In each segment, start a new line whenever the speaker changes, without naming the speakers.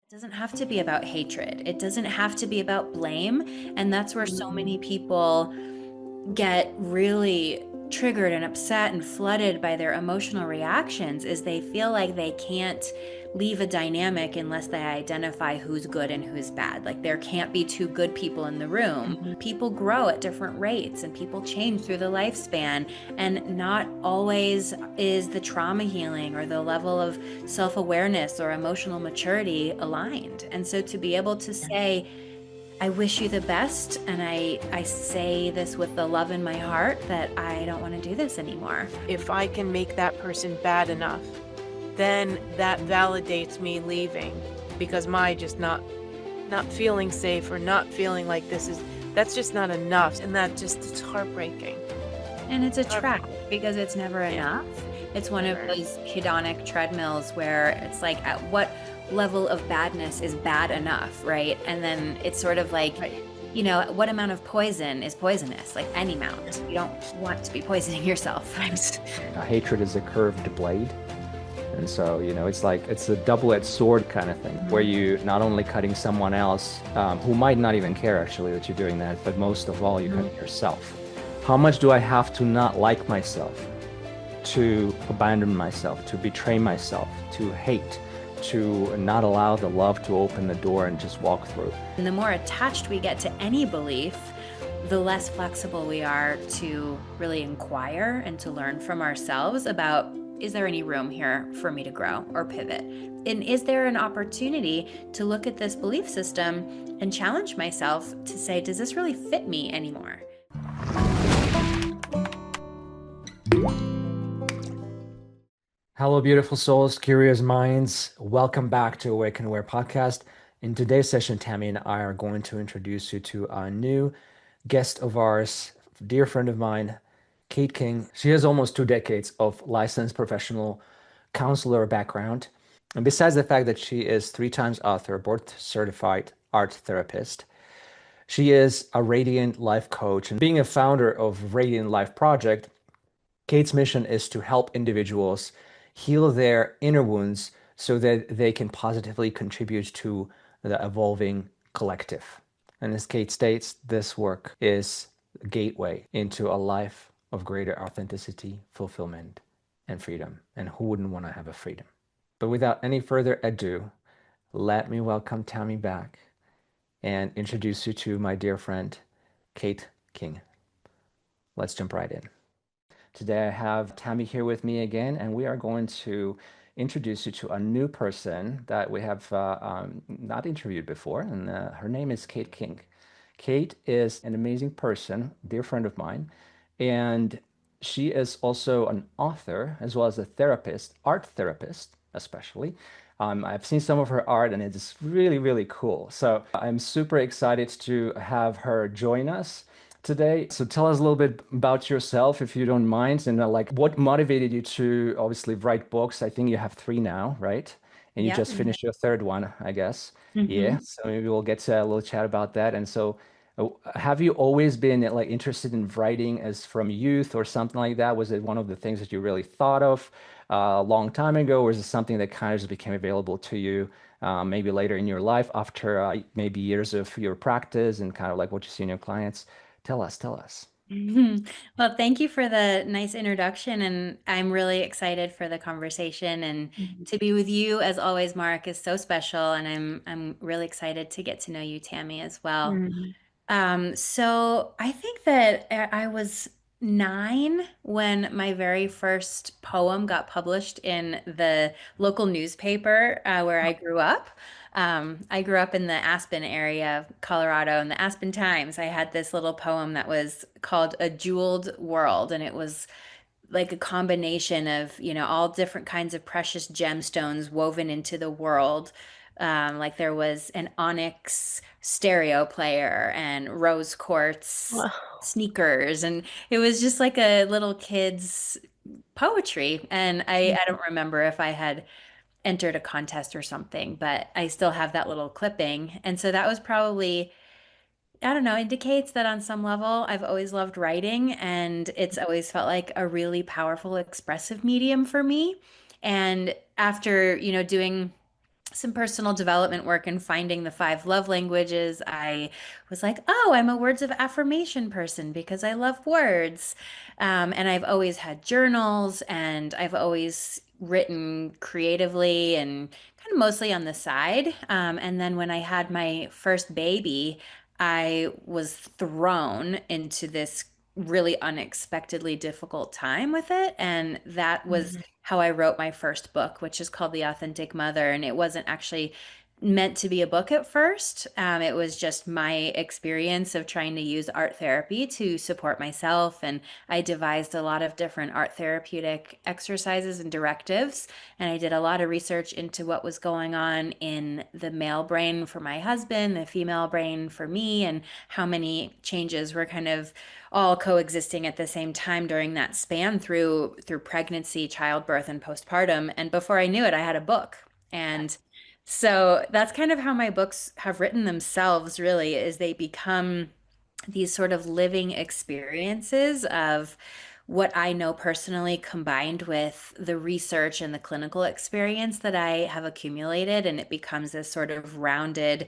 It doesn't have to be about hatred. It doesn't have to be about blame. And that's where so many people get really triggered and upset and flooded by their emotional reactions is they feel like they can't leave a dynamic unless they identify who's good and who's bad. Like there can't be two good people in the room.
Mhm.
People grow at different rates and people change through the lifespan, and not always is the trauma healing or the level of self-awareness or emotional maturity aligned. And so to be able to say, I wish you the best. And I say this with the love in my heart that I don't want to do this anymore.
If I can make that person bad enough, then that validates me leaving because my just not feeling safe or not feeling like that's just not enough. And that just it's heartbreaking.
And it's a trap
Heartbreaking.
because it's never
Yeah.
enough. It's one of
Never.
those hedonic treadmills where it's like, at what level of badness is bad enough, right? And then it's sort of like,
Right.
what amount of poison is poisonous? Like any amount. You don't want to be poisoning yourself.
Right.
Hatred is a curved blade. And so, it's like it's a double-edged sword kind of thing, where you not only cutting someone else who might not even care actually that you're doing that, but most of all, you're cutting yourself. How much do I have to not like myself, to abandon myself, to betray myself, to hate, to not allow the love to open the door and just walk through?
And the more attached we get to any belief, the less flexible we are to really inquire and to learn from ourselves about, is there any room here for me to grow or pivot? And is there an opportunity to look at this belief system and challenge myself to say, does this really fit me anymore?
Hello, beautiful souls, curious minds. Welcome back to Awake and Aware podcast. In today's session, Tammy and I are going to introduce you to a new guest of ours, dear friend of mine, Kate King. She has almost 2 decades of licensed professional counselor background. And besides the fact that she is 3 times author, board certified art therapist, she is a Radiant Life coach. And being a founder of Radiant Life Project, Kate's mission is to help individuals heal their inner wounds so that they can positively contribute to the evolving collective. And as Kate states, this work is a gateway into a life of greater authenticity, fulfillment, and freedom. And who wouldn't want to have a freedom? But without any further ado, let me welcome Tammy back and introduce you to my dear friend, Kate King. Let's jump right in. Today I have Tammy here with me again, and we are going to introduce you to a new person that we have not interviewed before, and her name is Kate King. Kate is an amazing person, dear friend of mine, and she is also an author as well as a therapist, art therapist, especially. I've seen some of her art and it's really, really cool. So I'm super excited to have her join us today. So tell us a little bit about yourself, if you don't mind, and like what motivated you to obviously write books. I think you have 3 now, right? And you
Yep.
just finished your third one, I guess. Yeah.
Mm-hmm.
So maybe we'll get to a little chat about that. And so have you always been like interested in writing as from youth or something like that? Was it one of the things that you really thought of a long time ago, or is it something that kind of just became available to you maybe later in your life after maybe years of your practice and kind of like what you see in your clients? Tell us, tell us.
Well, thank you for the nice introduction, and I'm really excited for the conversation and
Mhm.
to be with you as always. Mark is so special, and I'm really excited to get to know you, Tammy, as well.
Mhm.
So I think that I was 9 when my very first poem got published in the local newspaper where I grew up. I grew up in the Aspen area of Colorado, in the Aspen Times. I had this little poem that was called A Jeweled World, and it was like a combination of, all different kinds of precious gemstones woven into the world. Like there was an onyx stereo player and rose quartz
Wow.
sneakers, and it was just like a little kid's poetry. And I don't remember if I had entered a contest or something, but I still have that little clipping. And so that was probably, I don't know, indicates that on some level I've always loved writing, and it's always felt like a really powerful expressive medium for me. And after, doing some personal development work and finding the five love languages, I was like, oh, I'm a words of affirmation person because I love words. And I've always had journals and I've always written creatively and kind of mostly on the side. And then when I had my first baby, I was thrown into this really unexpectedly difficult time with it. And that was
Mhm.
how I wrote my first book, which is called The Authentic Mother. And it wasn't actually meant to be a book at first. It was just my experience of trying to use art therapy to support myself. And I devised a lot of different art therapeutic exercises and directives. And I did a lot of research into what was going on in the male brain for my husband, the female brain for me, and how many changes were kind of all coexisting at the same time during that span through pregnancy, childbirth, and postpartum. And before I knew it, I had a book. And so that's kind of how my books have written themselves, really, is they become these sort of living experiences of what I know personally combined with the research and the clinical experience that I have accumulated. And it becomes this sort of rounded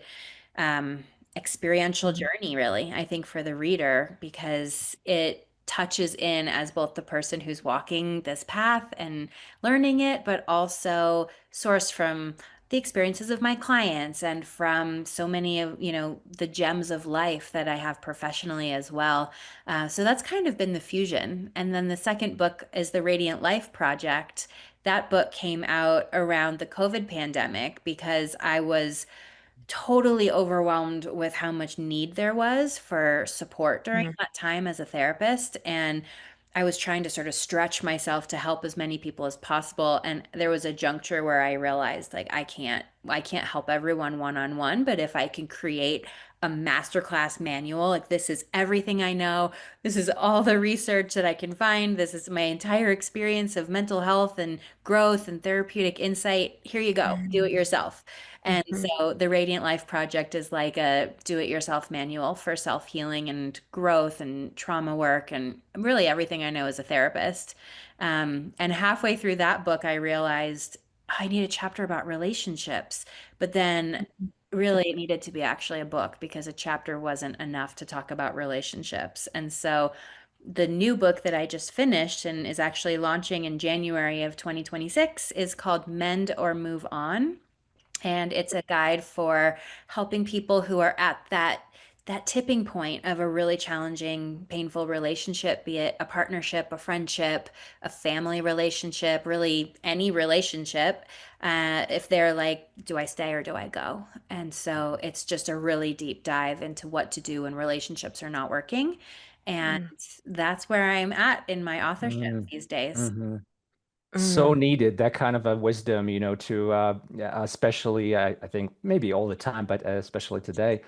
um, experiential
Mhm.
journey, really, I think, for the reader, because it touches in as both the person who's walking this path and learning it, but also sourced from the experiences of my clients and from so many of, the gems of life that I have professionally as well. So that's kind of been the fusion. And then the second book is the Radiant Life Project. That book came out around the COVID pandemic because I was totally overwhelmed with how much need there was for support during
Mhm.
that time as a therapist. And I was trying to sort of stretch myself to help as many people as possible. And there was a juncture where I realized like I can't help everyone one on one, but if I can create a masterclass manual, like this is everything I know. This is all the research that I can find. This is my entire experience of mental health and growth and therapeutic insight. Here you go. Do it
Mhm.
yourself. And
Mhm.
so the Radiant Life Project is like a do-it-yourself manual for self-healing and growth and trauma work and really everything I know as a therapist. And halfway through that book, I realized I need a chapter about relationships, but then really it needed to be actually a book because a chapter wasn't enough to talk about relationships. And so the new book that I just finished and is actually launching in January of 2026 is called Mend or Move On. And it's a guide for helping people who are at that tipping point of a really challenging, painful relationship, be it a partnership, a friendship, a family relationship, really any relationship. If they're like, do I stay or do I go? And so it's just a really deep dive into what to do when relationships are not working. And
Mhm.
that's where I'm at in my authorship
Mm,
these days.
mhm. So
Mhm.
needed that kind of a wisdom, to yeah, especially I think maybe all the time, but especially today.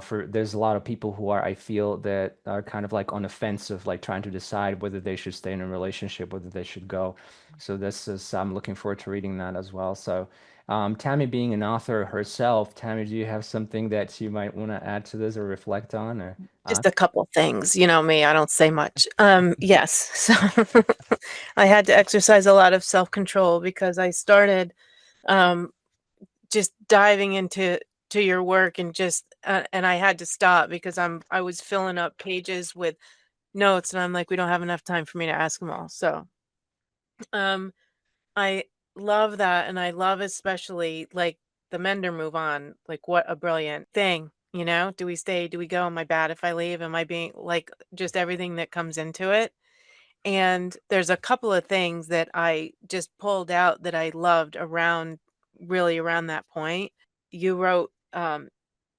For there's a lot of people who are I feel that are kind of like on the fence of like trying to decide whether they should stay in a relationship, whether they should go. So this is I'm looking forward to reading that as well. So Tammy being an author herself, Tammy, do you have something that you might want to add to this or reflect on or
Just
ask?
a couple things, you know me, I don't say much. Yes, so I had to exercise a lot of self-control because I started, um, just diving to your work and and I had to stop because I was filling up pages with notes, and I'm like, "We don't have enough time for me to ask them all." So, um, I love that, and I love especially, like, the mender move on, like, what a brilliant thing, you know? Do we stay? Do we go? Am I bad if I leave? Am I being like, just everything that comes into it, and there's a couple of things that I just pulled out that I loved around really around that point. You wrote,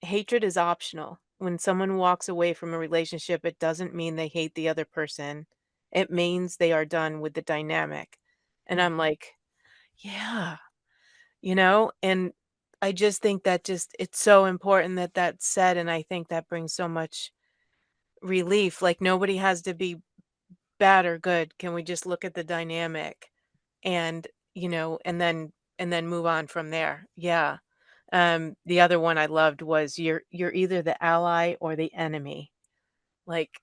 hatred is optional. When someone walks away from a relationship, it doesn't mean they hate the other person. It means they are done with the dynamic. And I'm like, yeah, and I just think that just it's so important that that's said, and I think that brings so much relief. Like nobody has to be bad or good. Can we just look at the dynamic and, and then move on from there? Yeah. The other one I loved was you're either the ally or the enemy. Like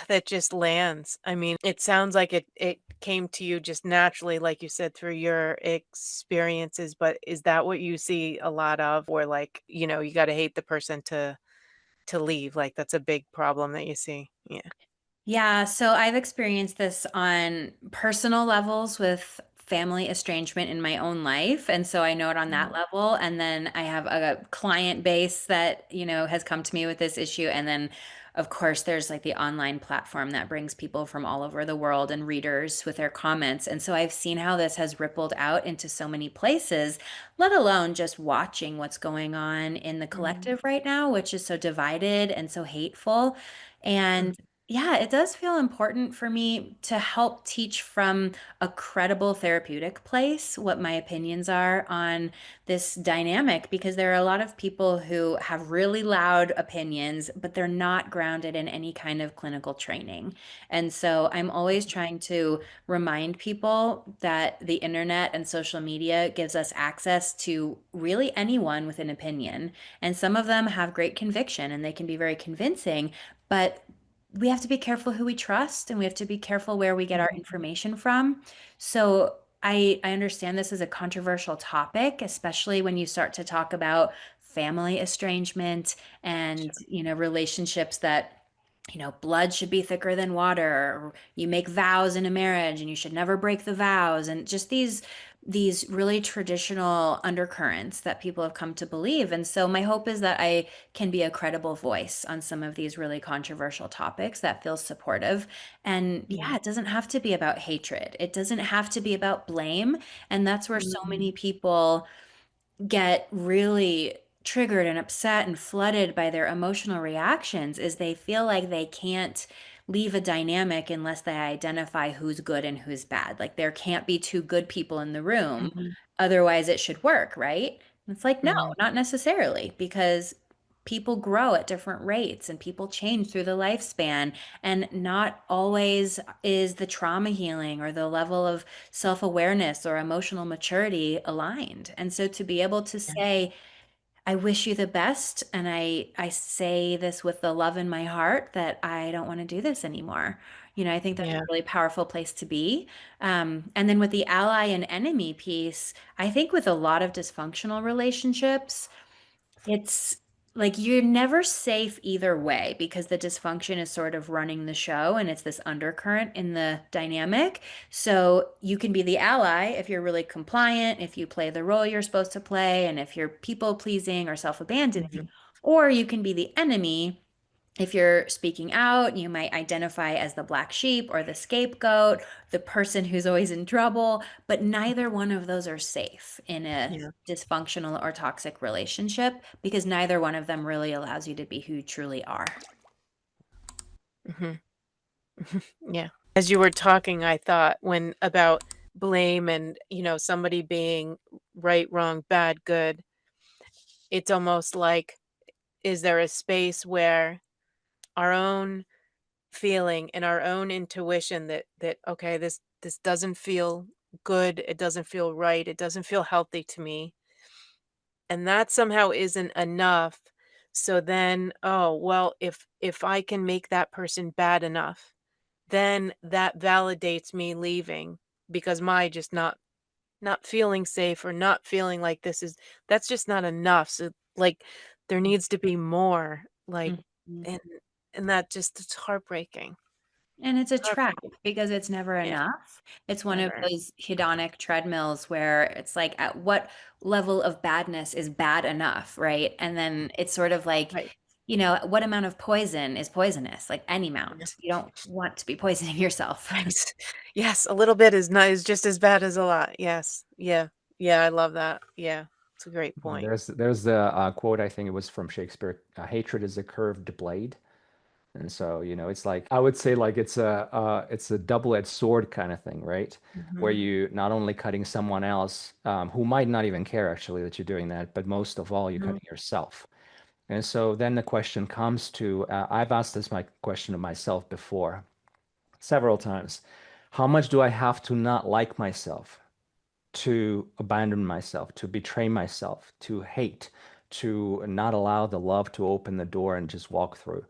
that just lands. I mean, it sounds like it came to you just naturally, like you said, through your experiences, but is that what you see a lot of? Or like, you gotta hate the person to leave, like, that's a big problem that you see? Yeah.
Yeah, so I've experienced this on personal levels with family estrangement in my own life. And so I know it on that
Mhm,
level. And then I have a client base that, has come to me with this issue. And then, of course, there's like the online platform that brings people from all over the world and readers with their comments. And so I've seen how this has rippled out into so many places, let alone just watching what's going on in the
mhm,
collective right now, which is so divided and so hateful.
mhm,
And yeah, it does feel important for me to help teach from a credible therapeutic place what my opinions are on this dynamic because there are a lot of people who have really loud opinions, but they're not grounded in any kind of clinical training. And so I'm always trying to remind people that the internet and social media gives us access to really anyone with an opinion. And some of them have great conviction and they can be very convincing. But we have to be careful who we trust and we have to be careful where we get our
mhm.
information from. So I understand this is a controversial topic, especially when you start to talk about family estrangement and,
Sure.
relationships that blood should be thicker than water, or you make vows in a marriage and you should never break the vows, and just these really traditional undercurrents that people have come to believe. And so my hope is that I can be a credible voice on some of these really controversial topics that feels supportive. And
Yeah.
yeah, it doesn't have to be about hatred. It doesn't have to be about blame. And that's where so
Mhm,
many people get really triggered and upset and flooded by their emotional reactions is they feel like they can't leave a dynamic unless they identify who's good and who's bad. Like there can't be two good people in the room,
mhm,
otherwise it should work, right? And it's like, no,
mhm.
not necessarily, because people grow at different rates and people change through the lifespan. And not always is the trauma healing or the level of self-awareness or emotional maturity aligned. And so to be able to
Yeah,
say, I wish you the best, and I say this with the love in my heart that I don't want to do this anymore. I think that's a
yeah,
really powerful place to be. And then with the ally and enemy piece, I think with a lot of dysfunctional relationships, it's like you're never safe either way because the dysfunction is sort of running the show and it's this undercurrent in the dynamic. So you can be the ally if you're really compliant, if you play the role you're supposed to play, and if you're people pleasing or self-abandoning,
mhm,
or you can be the enemy if you're speaking out. You might identify as the black sheep or the scapegoat, the person who's always in trouble, but neither one of those are safe in a
yeah,
dysfunctional or toxic relationship because neither one of them really allows you to be who you truly are.
mhm, yeah. As you were talking, I thought when about blame and, somebody being right, wrong, bad, good, it's almost like, is there a space where our own feeling and our own intuition that, okay, this doesn't feel good, it doesn't feel right, it doesn't feel healthy to me, and that somehow isn't enough. So then, oh, well, if I can make that person bad enough, then that validates me leaving because my just not feeling safe or not feeling like this is that's just not enough. So like there needs to be more, like,
Mhm.
and that just it's heartbreaking.
And it's a trap
Heartbreaking.
because it's never
Yeah,
enough. It's one of
never.
those hedonic treadmills where it's like, at what level of badness is bad enough, right? And then it's sort of like,
Right.
what amount of poison is poisonous? Like any
Yeah.
amount. You don't want to be poisoning yourself.
Right. Yes, a little bit is just as bad as a lot. Yes. Yeah. Yeah, I love that. Yeah. It's a great point.
There's the quote, I think it was from Shakespeare, hatred is a curved blade. And so, it's like I would say like it's a double-edged sword kind of thing, right? Where
Mhm.
you not only cutting someone else who might not even care actually that you're doing that, but most of all, you're
Mhm.
cutting yourself. And so then the question comes to, I've asked this my question of myself before several times. How much do I have to not like myself, to abandon myself, to betray myself, to hate, to not allow the love to open the door and just walk through,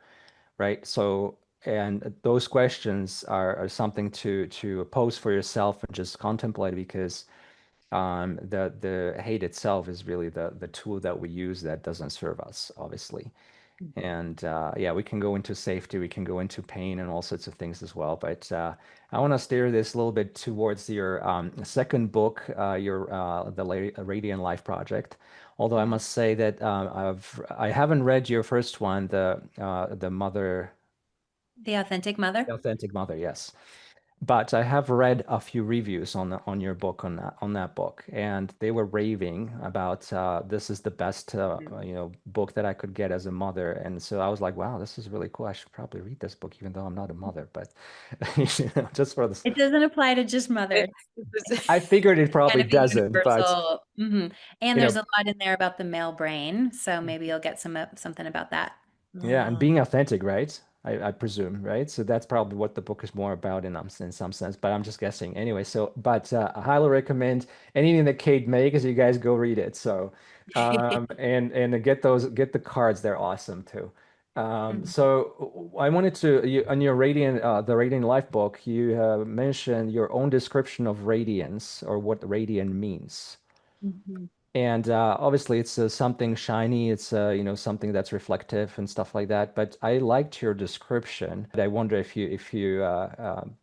right? So And those questions are something to pose for yourself and just contemplate because the hate itself is really the tool that we use that doesn't serve us, obviously. And yeah, we can go into safety, we can go into pain and all sorts of things as well. But I want to steer this a little bit towards your second book, your Radiant Life Project. Although I must say that I haven't read your first one, the Mother,
The Authentic Mother.
the Authentic Mother, yes. But I have read a few reviews on your book on that book, and they were raving about this is the best book that I could get as a mother. And so I was like, wow, this is really cool. I should probably read this book, even though I'm not a mother. But just for this,
It doesn't apply to just
It
mothers.
I figured it
Kind
probably
of a
doesn't. But
universal. And
you
there's
know,
a lot in there about the male brain, so maybe you'll get something about that.
yeah, and
Oh.
being authentic, right? I presume, right? So that's probably what the book is more about in some sense, but I'm just guessing. Anyway, so but I highly recommend anything that Kate makes, you guys go read it. So and get the cards, they're awesome too.
Mhm.
So I wanted to you on your the Radiant Life book, you mentioned your own description of radiance or what radiant means.
Mhm.
And obviously, it's something shiny. It's something that's reflective and stuff like that. But I liked your description. I wonder if you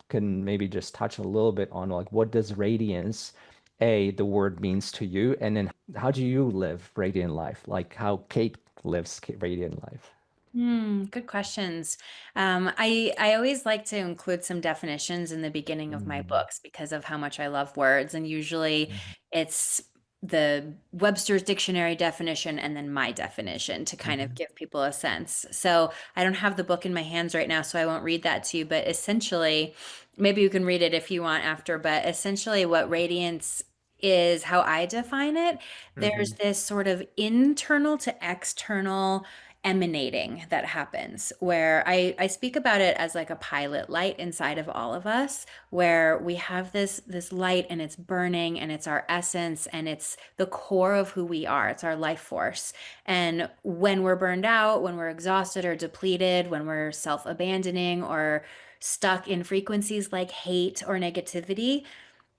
can maybe just touch a little bit on like what does radiance, the word means to you, and then how do you live radiant life? Like how Kate lives radiant life.
Good questions. I always like to include some definitions in the beginning of my
Mm,
books because of how much I love words, and usually
mhm,
it's the Webster's dictionary definition and then my definition to kind of
mhm,
give people a sense. So I don't have the book in my hands right now, so I won't read that to you, but essentially, maybe you can read it if you want after, but essentially what radiance is how I define it. There's
mhm,
this sort of internal to external emanating that happens where I speak about it as like a pilot light inside of all of us where we have this light and it's burning and it's our essence and it's the core of who we are. It's our life force. And when we're burned out, when we're exhausted or depleted, when we're self-abandoning or stuck in frequencies like hate or negativity,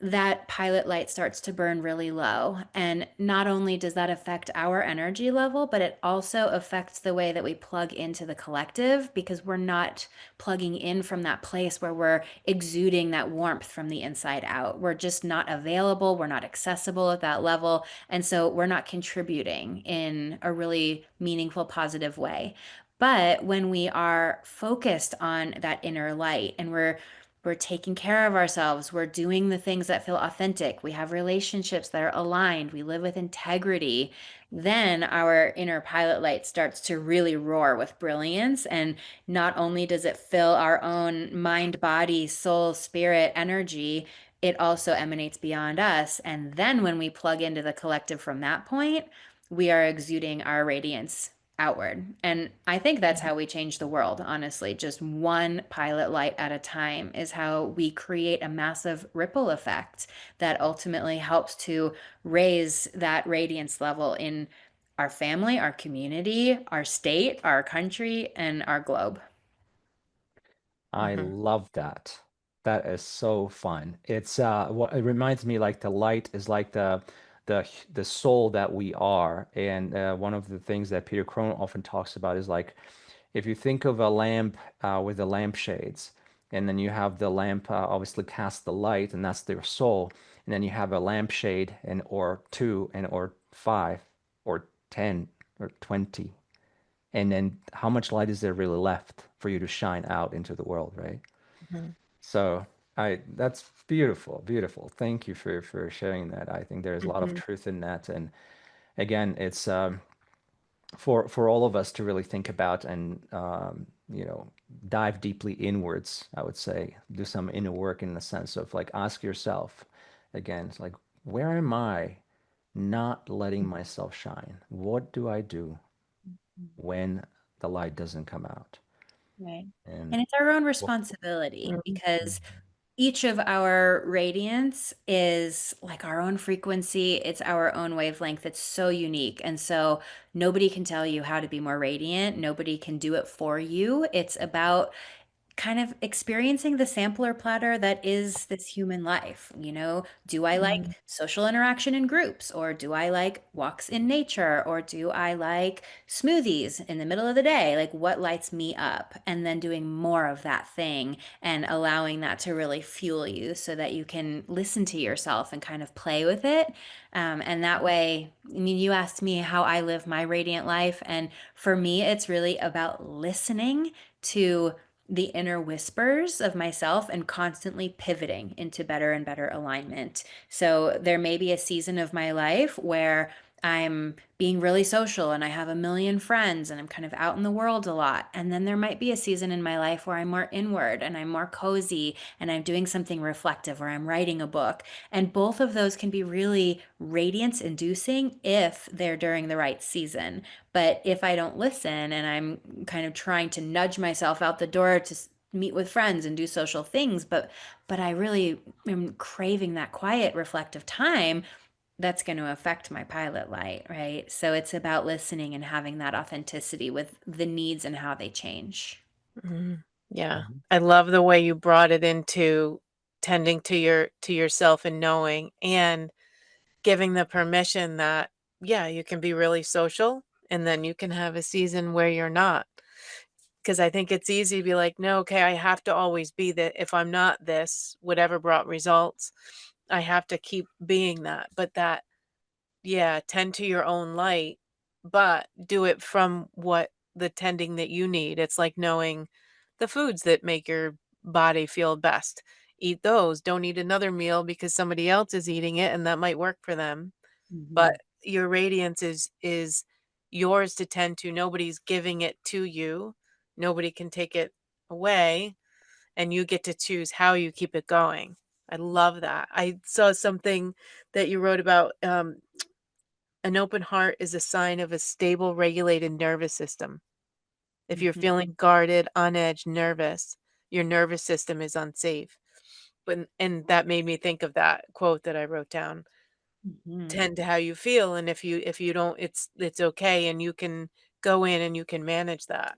that pilot light starts to burn really low. And not only does that affect our energy level, but it also affects the way that we plug into the collective because we're not plugging in from that place where we're exuding that warmth from the inside out. We're just not available, we're not accessible at that level. And so we're not contributing in a really meaningful, positive way. But when we are focused on that inner light and we're taking care of ourselves. We're doing the things that feel authentic. We have relationships that are aligned. We live with integrity. Then our inner pilot light starts to really roar with brilliance. And not only does it fill our own mind, body, soul, spirit, energy, it also emanates beyond us. And then when we plug into the collective from that point, we are exuding our radiance outward. And I think that's how we change the world, honestly. Just one pilot light at a time is how we create a massive ripple effect that ultimately helps to raise that radiance level in our family, our community, our state, our country, and our globe.
I
Mhm.
love that. That is so fun. It's what it reminds me like the light is like the soul that we are. And one of the things that Peter Crone often talks about is like if you think of a lamp with the lampshades, and then you have the lamp obviously cast the light, and that's their soul. And then you have a lampshade and or two and or five or 10 or 20. And then how much light is there really left for you to shine out into the world, right?
Mhm.
So I that's beautiful, beautiful. Thank you for sharing that. I think there's a lot of
Mhm.
truth in that. And again, it's for all of us to really think about and dive deeply inwards, I would say. Do some inner work in the sense of like ask yourself again, it's like, where am I not letting myself shine? What do I do when the light doesn't come out?
Right.
And
And it's our own
well,
responsibility
Mhm.
because each of our radiance is like our own frequency. It's our own wavelength. It's so unique. And so nobody can tell you how to be more radiant. Nobody can do it for you. It's about kind of experiencing the sampler platter that is this human life. Do I like
Mm,
social interaction in groups, or do I like walks in nature, or do I like smoothies in the middle of the day? Like, what lights me up? And then doing more of that thing and allowing that to really fuel you so that you can listen to yourself and kind of play with it. And that way, I mean, you asked me how I live my radiant life. And for me, it's really about listening to the inner whispers of myself and constantly pivoting into better and better alignment. So there may be a season of my life where I'm being really social and I have a million friends and I'm kind of out in the world a lot. And then there might be a season in my life where I'm more inward and I'm more cozy and I'm doing something reflective or I'm writing a book. And both of those can be really radiance inducing if they're during the right season. But if I don't listen and I'm kind of trying to nudge myself out the door to meet with friends and do social things, but I really am craving that quiet reflective time, that's going to affect my pilot light, right? So it's about listening and having that authenticity with the needs and how they change.
mhm. Yeah.
Mhm.
I love the way you brought it into tending to yourself and knowing and giving the permission that, yeah, you can be really social and then you can have a season where you're not. Because I think it's easy to be like, no, okay, I have to always be that. If I'm not this, whatever brought results, I have to keep being that. But that, yeah, tend to your own light, but do it from what the tending that you need. It's like knowing the foods that make your body feel best. Eat those. Don't eat another meal because somebody else is eating it and that might work for them. But
Mhm.
your radiance is yours to tend to. Nobody's giving it to you. Nobody can take it away, and you get to choose how you keep it going. I love that. I saw something that you wrote about, an open heart is a sign of a stable, regulated nervous system. If you're
Mhm.
feeling guarded, on edge, nervous, your nervous system is unsafe. But and that made me think of that quote that I wrote down.
Mhm.
Tend to how you feel, and if you don't, it's okay, and you can go in and you can manage that.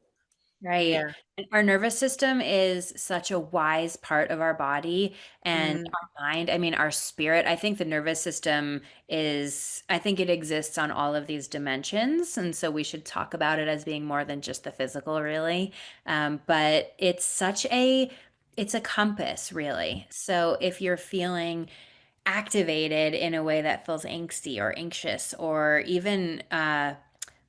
Right.
Yeah.
And our nervous system is such a wise part of our body and
Mm,
our mind. I mean, our spirit. I think the nervous system I think it exists on all of these dimensions. And so we should talk about it as being more than just the physical, really. But it's a compass, really. So if you're feeling activated in a way that feels angsty or anxious or even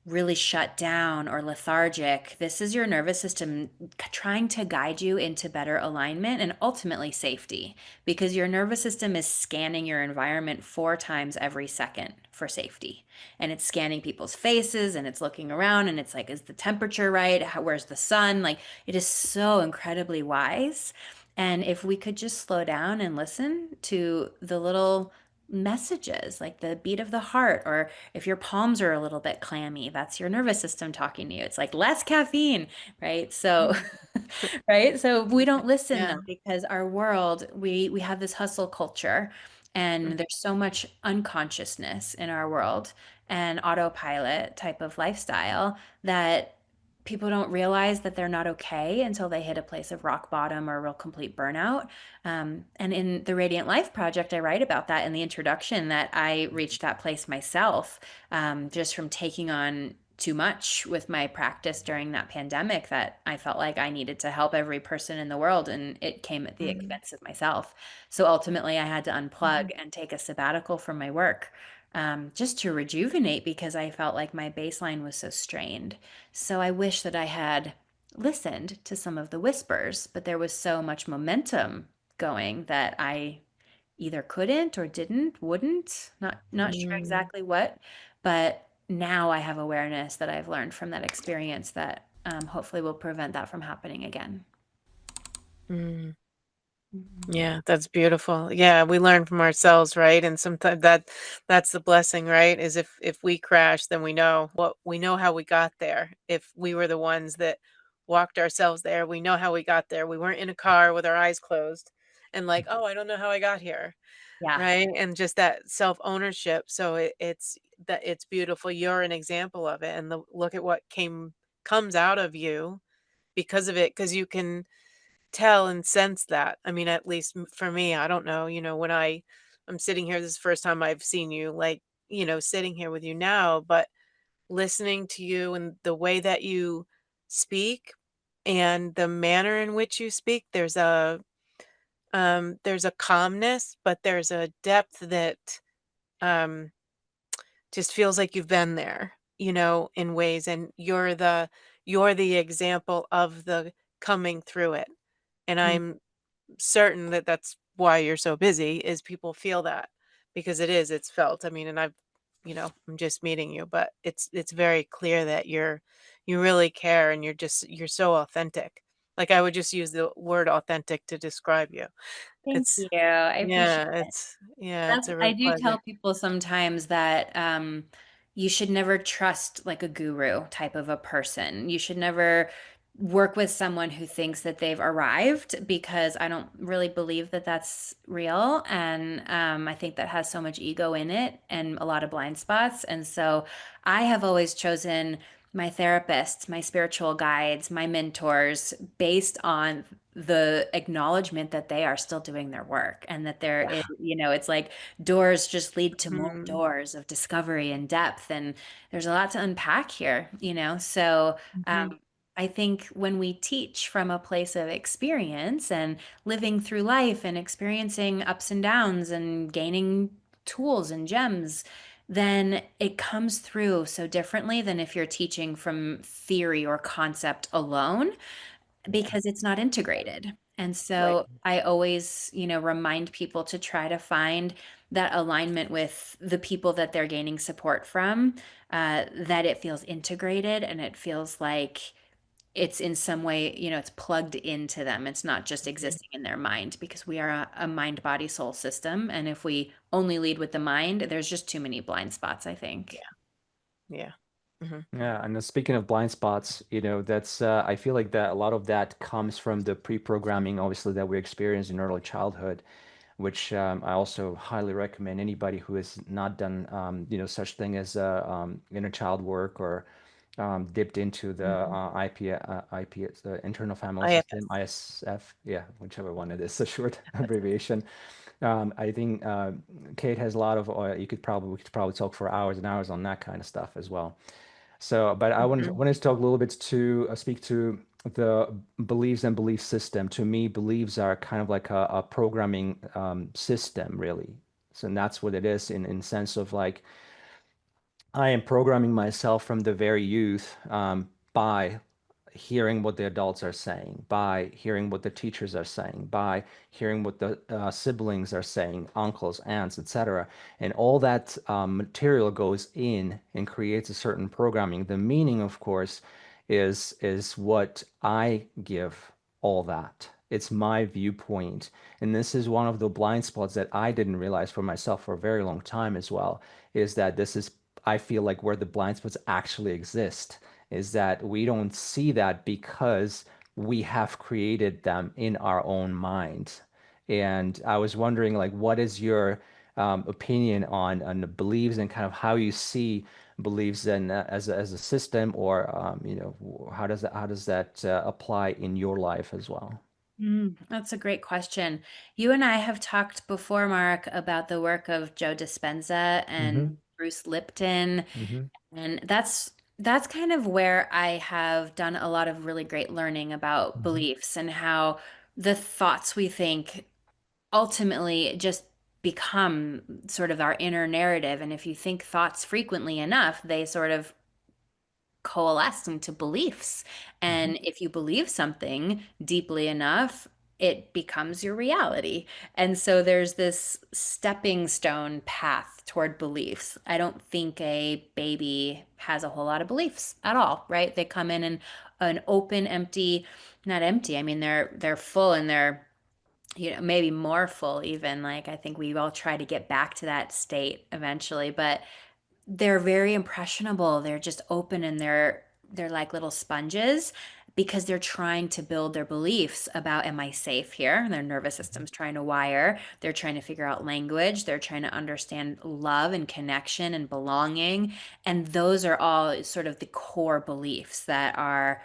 really shut down or lethargic, this is your nervous system trying to guide you into better alignment and ultimately safety, because your nervous system is scanning your environment 4 times every second for safety. And it's scanning people's faces and it's looking around and it's like, is the temperature right? Where's the sun? Like, it is so incredibly wise. And if we could just slow down and listen to the little messages, like the beat of the heart, or if your palms are a little bit clammy, that's your nervous system talking to you. It's like less caffeine, right? So,
mm,
right? So we don't listen
yeah.
though, because our world, we have this hustle culture and
Mm,
there's so much unconsciousness in our world and autopilot type of lifestyle that people don't realize that they're not okay until they hit a place of rock bottom or real complete burnout. And in the Radiant Life Project, I write about that in the introduction, that I reached that place myself, just from taking on too much with my practice during that pandemic, that I felt like I needed to help every person in the world, and it came at the
mm,
expense of myself. So ultimately, I had to unplug
mhm,
and take a sabbatical from my work, just to rejuvenate, because I felt like my baseline was so strained. So I wish that I had listened to some of the whispers, but there was so much momentum going that I either couldn't or didn't, wouldn't, not sure
mm,
exactly what. But now I have awareness that I've learned from that experience that hopefully will prevent that from happening again.
mm.
Mhm.
Yeah, that's beautiful. Yeah, we learn from ourselves, right? And sometimes that's the blessing, right? Is if we crash, then we know how we got there. If we were the ones that walked ourselves there, we know how we got there. We weren't in a car with our eyes closed and like, oh, I don't know how I got here,
Yeah.
right? And just that self-ownership. So it's beautiful. You're an example of it. And look at what comes out of you because of it, because you can tell and sense that. I mean, at least for me, I don't know, when I'm sitting here, this is the first time I've seen you, like, sitting here with you now, but listening to you and the way that you speak and the manner in which you speak, there's a calmness, but there's a depth that um just feels like you've been there, in ways, and you're the example of the coming through it. And
Mm.
I'm certain that that's why you're so busy, is people feel that, because it's felt. I mean, and I'm just meeting you, but it's very clear that you really care, and you're so authentic. Like, I would just use the word authentic to describe you.
Thank
It's
you. I appreciate
Yeah,
it.
it's a
I
real
do
pleasure.
tell people sometimes that you should never trust like a guru type of a person. You should never work with someone who thinks that they've arrived, because I don't really believe that that's real. And I think that has so much ego in it and a lot of blind spots. And so I have always chosen my therapists, my spiritual guides, my mentors based on the acknowledgement that they are still doing their work, and that there is,
Yeah.
it's like doors just lead to more
Mhm.
doors of discovery and depth. And there's a lot to unpack here, So
Mhm.
um, I think when we teach from a place of experience and living through life and experiencing ups and downs and gaining tools and gems, then it comes through so differently than if you're teaching from theory or concept alone,
Yeah.
because it's not integrated. And
Right.
so I always, remind people to try to find that alignment with the people that they're gaining support from, that it feels integrated and it feels like it's in some way, it's plugged into them. It's not just
Mhm.
existing in their mind, because we are a mind, body, soul system. And if we only lead with the mind, there's just too many blind spots, I think.
Yeah. Yeah. Mhm.
Yeah, and speaking of blind spots, that's I feel like that a lot of that comes from the pre-programming, obviously, that we experience in early childhood, which I also highly recommend anybody who has not done, such thing as inner child work, or dipped into the
Mhm.
IP, it's the internal family system,
IFS.
ISF, yeah, whichever one it is, the short abbreviation. I think Kate has a lot of, we could probably talk for hours and hours on that kind of stuff as well. So, but I
Mhm.
wanted to talk a little bit to speak to the beliefs and belief system. To me, beliefs are kind of like a programming system, really. So, and that's what it is in sense of like I am programming myself from the very youth by hearing what the adults are saying, by hearing what the teachers are saying, by hearing what the siblings are saying, uncles, aunts, etc. And all that material goes in and creates a certain programming. The meaning, of course, is what I give all that. It's my viewpoint. And this is one of the blind spots that I didn't realize for myself for a very long time as well, is that this is, I feel like, where the blind spots actually exist, is that we don't see that because we have created them in our own mind. And I was wondering, like, what is your opinion on the beliefs and kind of how you see beliefs and as a system, or how does that apply in your life as well?
That's a great question. You and I have talked before, Mark, about the work of Joe Dispenza and
Hmm.
Bruce Lipton,
Hmm.
and that's kind of where I have done a lot of really great learning about
Hmm.
beliefs and how the thoughts we think ultimately just become sort of our inner narrative. And if you think thoughts frequently enough, they sort of coalesce into beliefs.
Hmm.
And if you believe something deeply enough, it becomes your reality. And so there's this stepping stone path toward beliefs. I don't think a baby has a whole lot of beliefs at all, right? They come in an open, empty, not empty. I mean, they're full, and they're, maybe more full even. Like, I think we all try to get back to that state eventually, but they're very impressionable. They're just open, and they're like little sponges, because they're trying to build their beliefs about, am I safe here? Their nervous system's trying to wire. They're trying to figure out language. They're trying to understand love and connection and belonging. And those are all sort of the core beliefs that are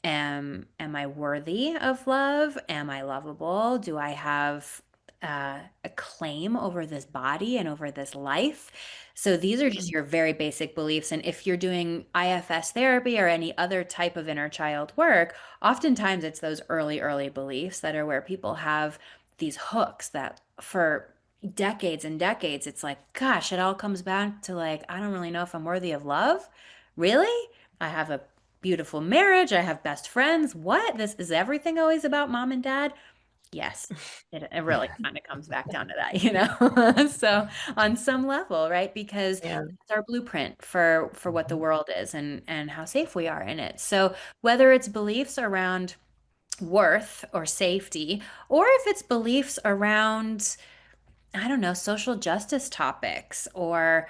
Am I worthy of love? Am I lovable? Do I have a claim over this body and over this life? So these are just your very basic beliefs. And if you're doing IFS therapy or any other type of inner child work, oftentimes it's those early beliefs that are where people have these hooks that for decades and decades, it's like, gosh, it all comes back to like, I don't really know if I'm worthy of love. Really? I have a beautiful marriage. I have best friends. What? This is everything always about mom and dad? Yes. It really kind of comes back down to that, you know? So on some level, right? Because
Yeah.
it's our blueprint for what the
Mhm.
world is and how safe we are in it. So whether it's beliefs around worth or safety, or if it's beliefs around, I don't know, social justice topics or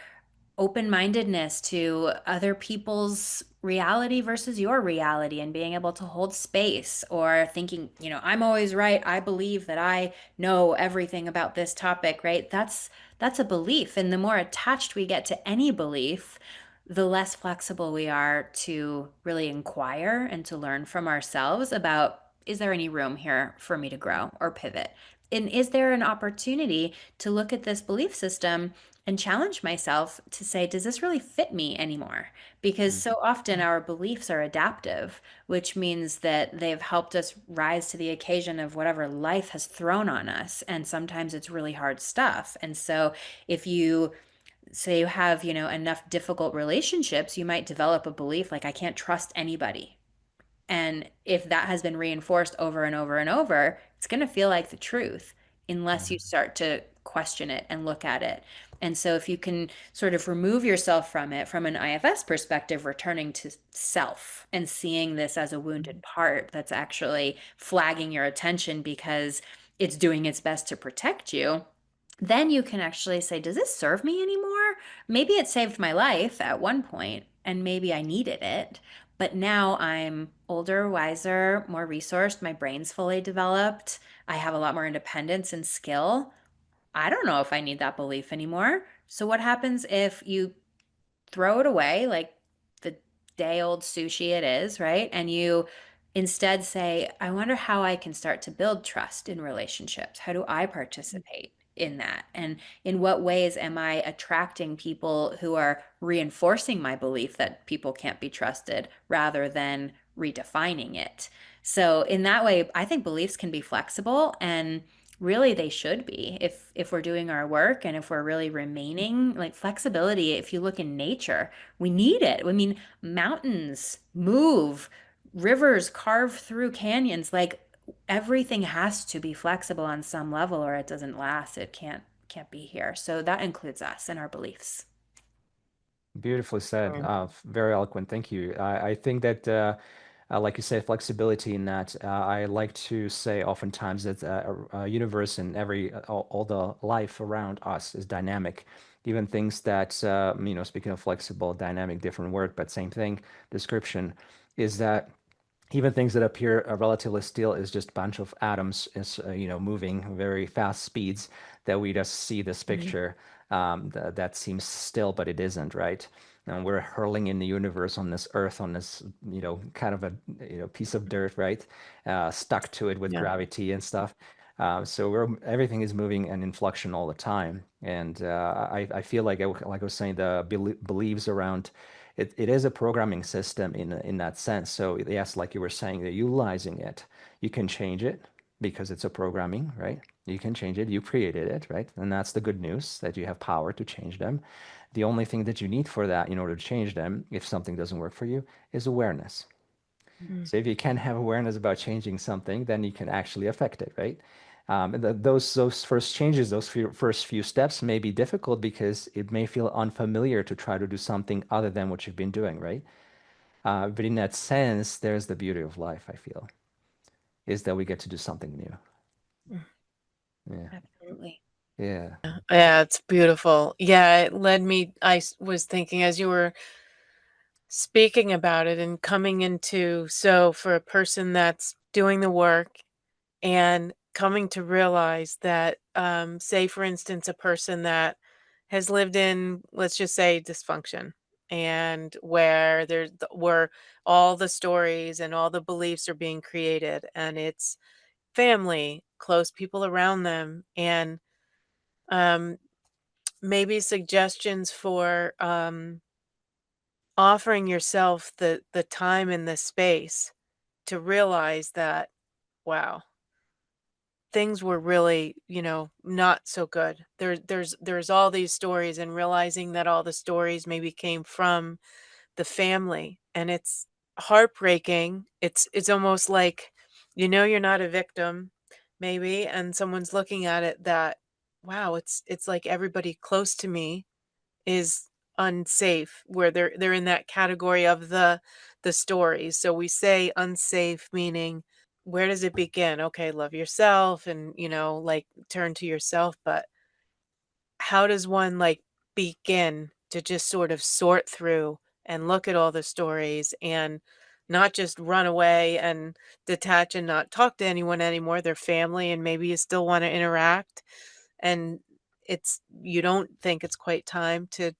open-mindedness to other people's reality versus your reality and being able to hold space or thinking, I'm always right. I believe that I know everything about this topic, right? That's a belief. And the more attached we get to any belief, the less flexible we are to really inquire and to learn from ourselves about is there any room here for me to grow or pivot? And is there an opportunity to look at this belief system and challenge myself to say, does this really fit me anymore? Because
Mhm.
so often our beliefs are adaptive, which means that they've helped us rise to the occasion of whatever life has thrown on us. And sometimes it's really hard stuff. And so if you say you have, enough difficult relationships, you might develop a belief like, I can't trust anybody. And if that has been reinforced over and over and over, it's going to feel like the truth unless you
Mhm.
start to question it and look at it. And so, if you can sort of remove yourself from it from an IFS perspective, returning to self and seeing this as a wounded part that's actually flagging your attention because it's doing its best to protect you, then you can actually say, does this serve me anymore? Maybe it saved my life at one point, and maybe I needed it. But now I'm older, wiser, more resourced. My brain's fully developed. I have a lot more independence and skill. I don't know if I need that belief anymore. So, what happens if you throw it away like the day old sushi it is, right? And you instead say, I wonder how I can start to build trust in relationships. How do I participate in that? And in what ways am I attracting people who are reinforcing my belief that people can't be trusted rather than redefining it? So in that way, I think beliefs can be flexible and really they should be if we're doing our work and if we're really remaining like flexibility. If you look in nature, we need it. I mean, mountains move, rivers carve through canyons. Like everything has to be flexible on some level or it doesn't last. It can't be here. So that includes us and our beliefs.
Beautifully said.
Mm.
Very eloquent. Thank you. I think that, like you say, flexibility in that. I like to say oftentimes that a universe and all the life around us is dynamic. Even things that, speaking of flexible, dynamic, different word, but same thing, description, is that even things that appear relatively still is just a bunch of atoms is moving very fast speeds that we just see this
Mhm.
picture that seems still but it isn't, right? And we're hurling in the universe on this earth on this kind of a piece of dirt, right? Stuck to it with
Yeah.
gravity and stuff. So everything is moving and in fluxion all the time, and I feel like like I was saying, the beliefs around it is a programming system in that sense. So yes, like you were saying, that utilizing it, you can change it because it's a programming, right? You can change it. You created it, right? And that's the good news that you have power to change them. The only thing that you need for that in order to change them, if something doesn't work for you, is awareness.
Mm.
So if you can have awareness about changing something, then you can actually affect it, right? And those first changes, first few steps may be difficult because it may feel unfamiliar to try to do something other than what you've been doing, right? But in that sense, there's the beauty of life, I feel, is that we get to do something new.
Mm.
Yeah.
Absolutely.
Yeah.
Yeah, it's beautiful. Yeah, it led me was thinking as you were speaking about it and coming into so for a person that's doing the work and coming to realize that, say, for instance, a person that has lived in, let's just say, dysfunction and where all the stories and all the beliefs are being created, and it's family, close people around them, and um, maybe suggestions for offering yourself the time and the space to realize that, wow, things were really, not so good. There's all these stories, and realizing that all the stories maybe came from the family, and it's heartbreaking. It's almost like, you're not a victim maybe, and someone's looking at it that, wow, it's like everybody close to me is unsafe, where they're in that category of the stories. So we say unsafe, meaning, where does it begin? Okay, love yourself, and like, turn to yourself, but how does one, like, begin to just sort of sort through and look at all the stories, and not just run away and detach and not talk to anyone anymore, their family, and maybe you still want to interact, and you don't think it's quite time to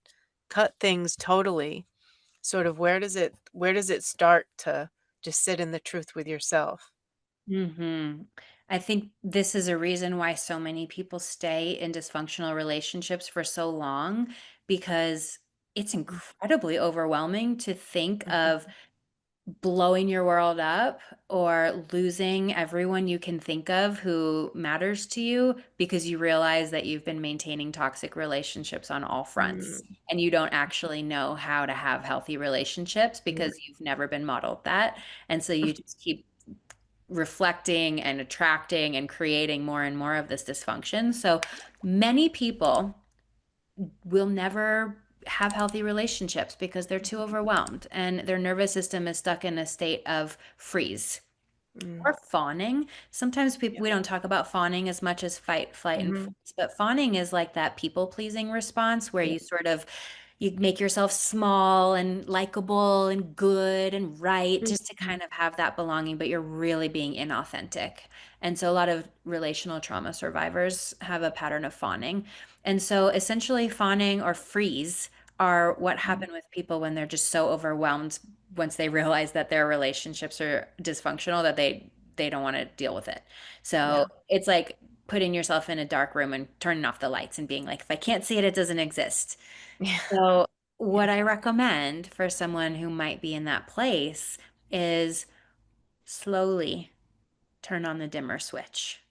cut things totally. Sort of, where does it start to just sit in the truth with yourself?
Hmm. I think this is a reason why so many people stay in dysfunctional relationships for so long, because it's incredibly overwhelming to think
Mhm.
of blowing your world up or losing everyone you can think of who matters to you because you realize that you've been maintaining toxic relationships on all fronts
Mm,
and you don't actually know how to have healthy relationships
yeah.
because you've never been modeled that. And so you just keep reflecting and attracting and creating more and more of this dysfunction. So many people will never have healthy relationships because they're too overwhelmed and their nervous system is stuck in a state of freeze
Mm,
or fawning. Sometimes
yeah.
we don't talk about fawning as much as fight, flight, and
Mhm.
freeze, but fawning is like that people pleasing response where
Yeah.
you sort of you make yourself small and likable and good and right just to
Mhm.
kind of have that belonging, but you're really being inauthentic. And so a lot of relational trauma survivors have a pattern of fawning. And so essentially fawning or freeze are what
Mhm.
happen with people when they're just so overwhelmed once they realize that their relationships are dysfunctional that they don't want to deal with it. So
Yeah.
it's like putting yourself in a dark room and turning off the lights and being like, if I can't see it, it doesn't exist.
Yeah.
So what
Yeah.
I recommend for someone who might be in that place is slowly turn on the dimmer switch.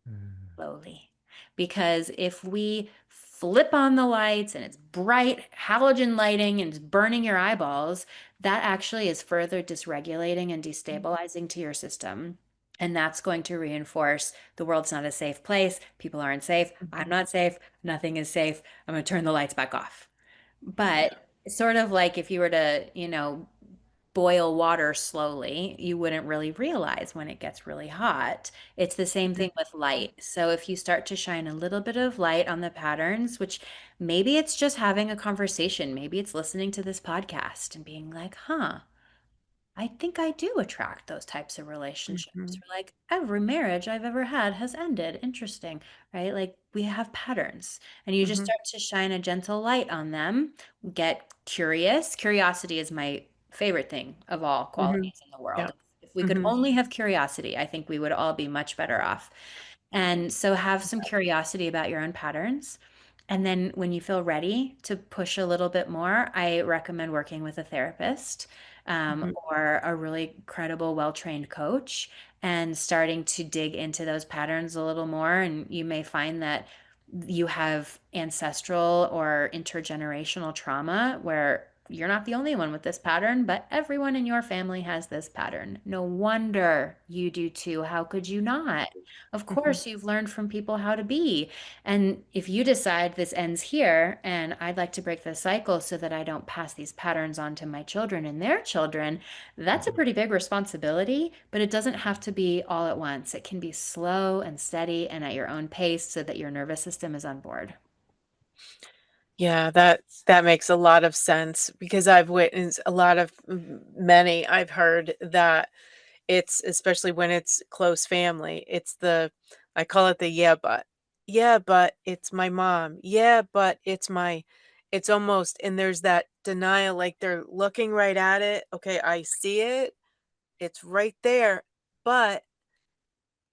Mm.
Slowly. Because if we flip on the lights and it's bright halogen lighting and it's burning your eyeballs, that actually is further dysregulating and destabilizing to your system. And that's going to reinforce the world's not a safe place. People aren't safe. I'm
Mhm.
not safe. Nothing is safe. I'm going to turn the lights back off.
Yeah.
But it's sort of like if you were to, boil water slowly, you wouldn't really realize when it gets really hot. It's the same thing with light. So if you start to shine a little bit of light on the patterns, which maybe it's just having a conversation, maybe it's listening to this podcast and being like, huh, I think I do attract those types of relationships.
Mhm.
Or like every marriage I've ever had has ended. Interesting, right? Like we have patterns, and you just
Mhm.
start to shine a gentle light on them. Get curious. Curiosity is my favorite thing of all
Mhm.
qualities in the
Yeah.
world. If we could
Mhm.
only have curiosity, I think we would all be much better off. And so have some curiosity about your own patterns. And then when you feel ready to push a little bit more, I recommend working with a therapist
Mhm.
or a really credible, well-trained coach and starting to dig into those patterns a little more. And you may find that you have ancestral or intergenerational trauma where you're not the only one with this pattern, but everyone in your family has this pattern. No wonder you do too. How could you not? Of
Mhm.
course, you've learned from people how to be. And if you decide this ends here and I'd like to break the cycle so that I don't pass these patterns on to my children and their children, that's a
Mhm.
pretty big responsibility, but it doesn't have to be all at once. It can be slow and steady and at your own pace so that your nervous system is on board.
Yeah, that makes a lot of sense, because I've witnessed a lot of many I've heard that it's, especially when it's close family, it's I call it the "yeah, but." "Yeah, but it's my mom." "Yeah, but it's my," it's almost, and there's that denial, like they're looking right at it. Okay, I see it. It's right there, but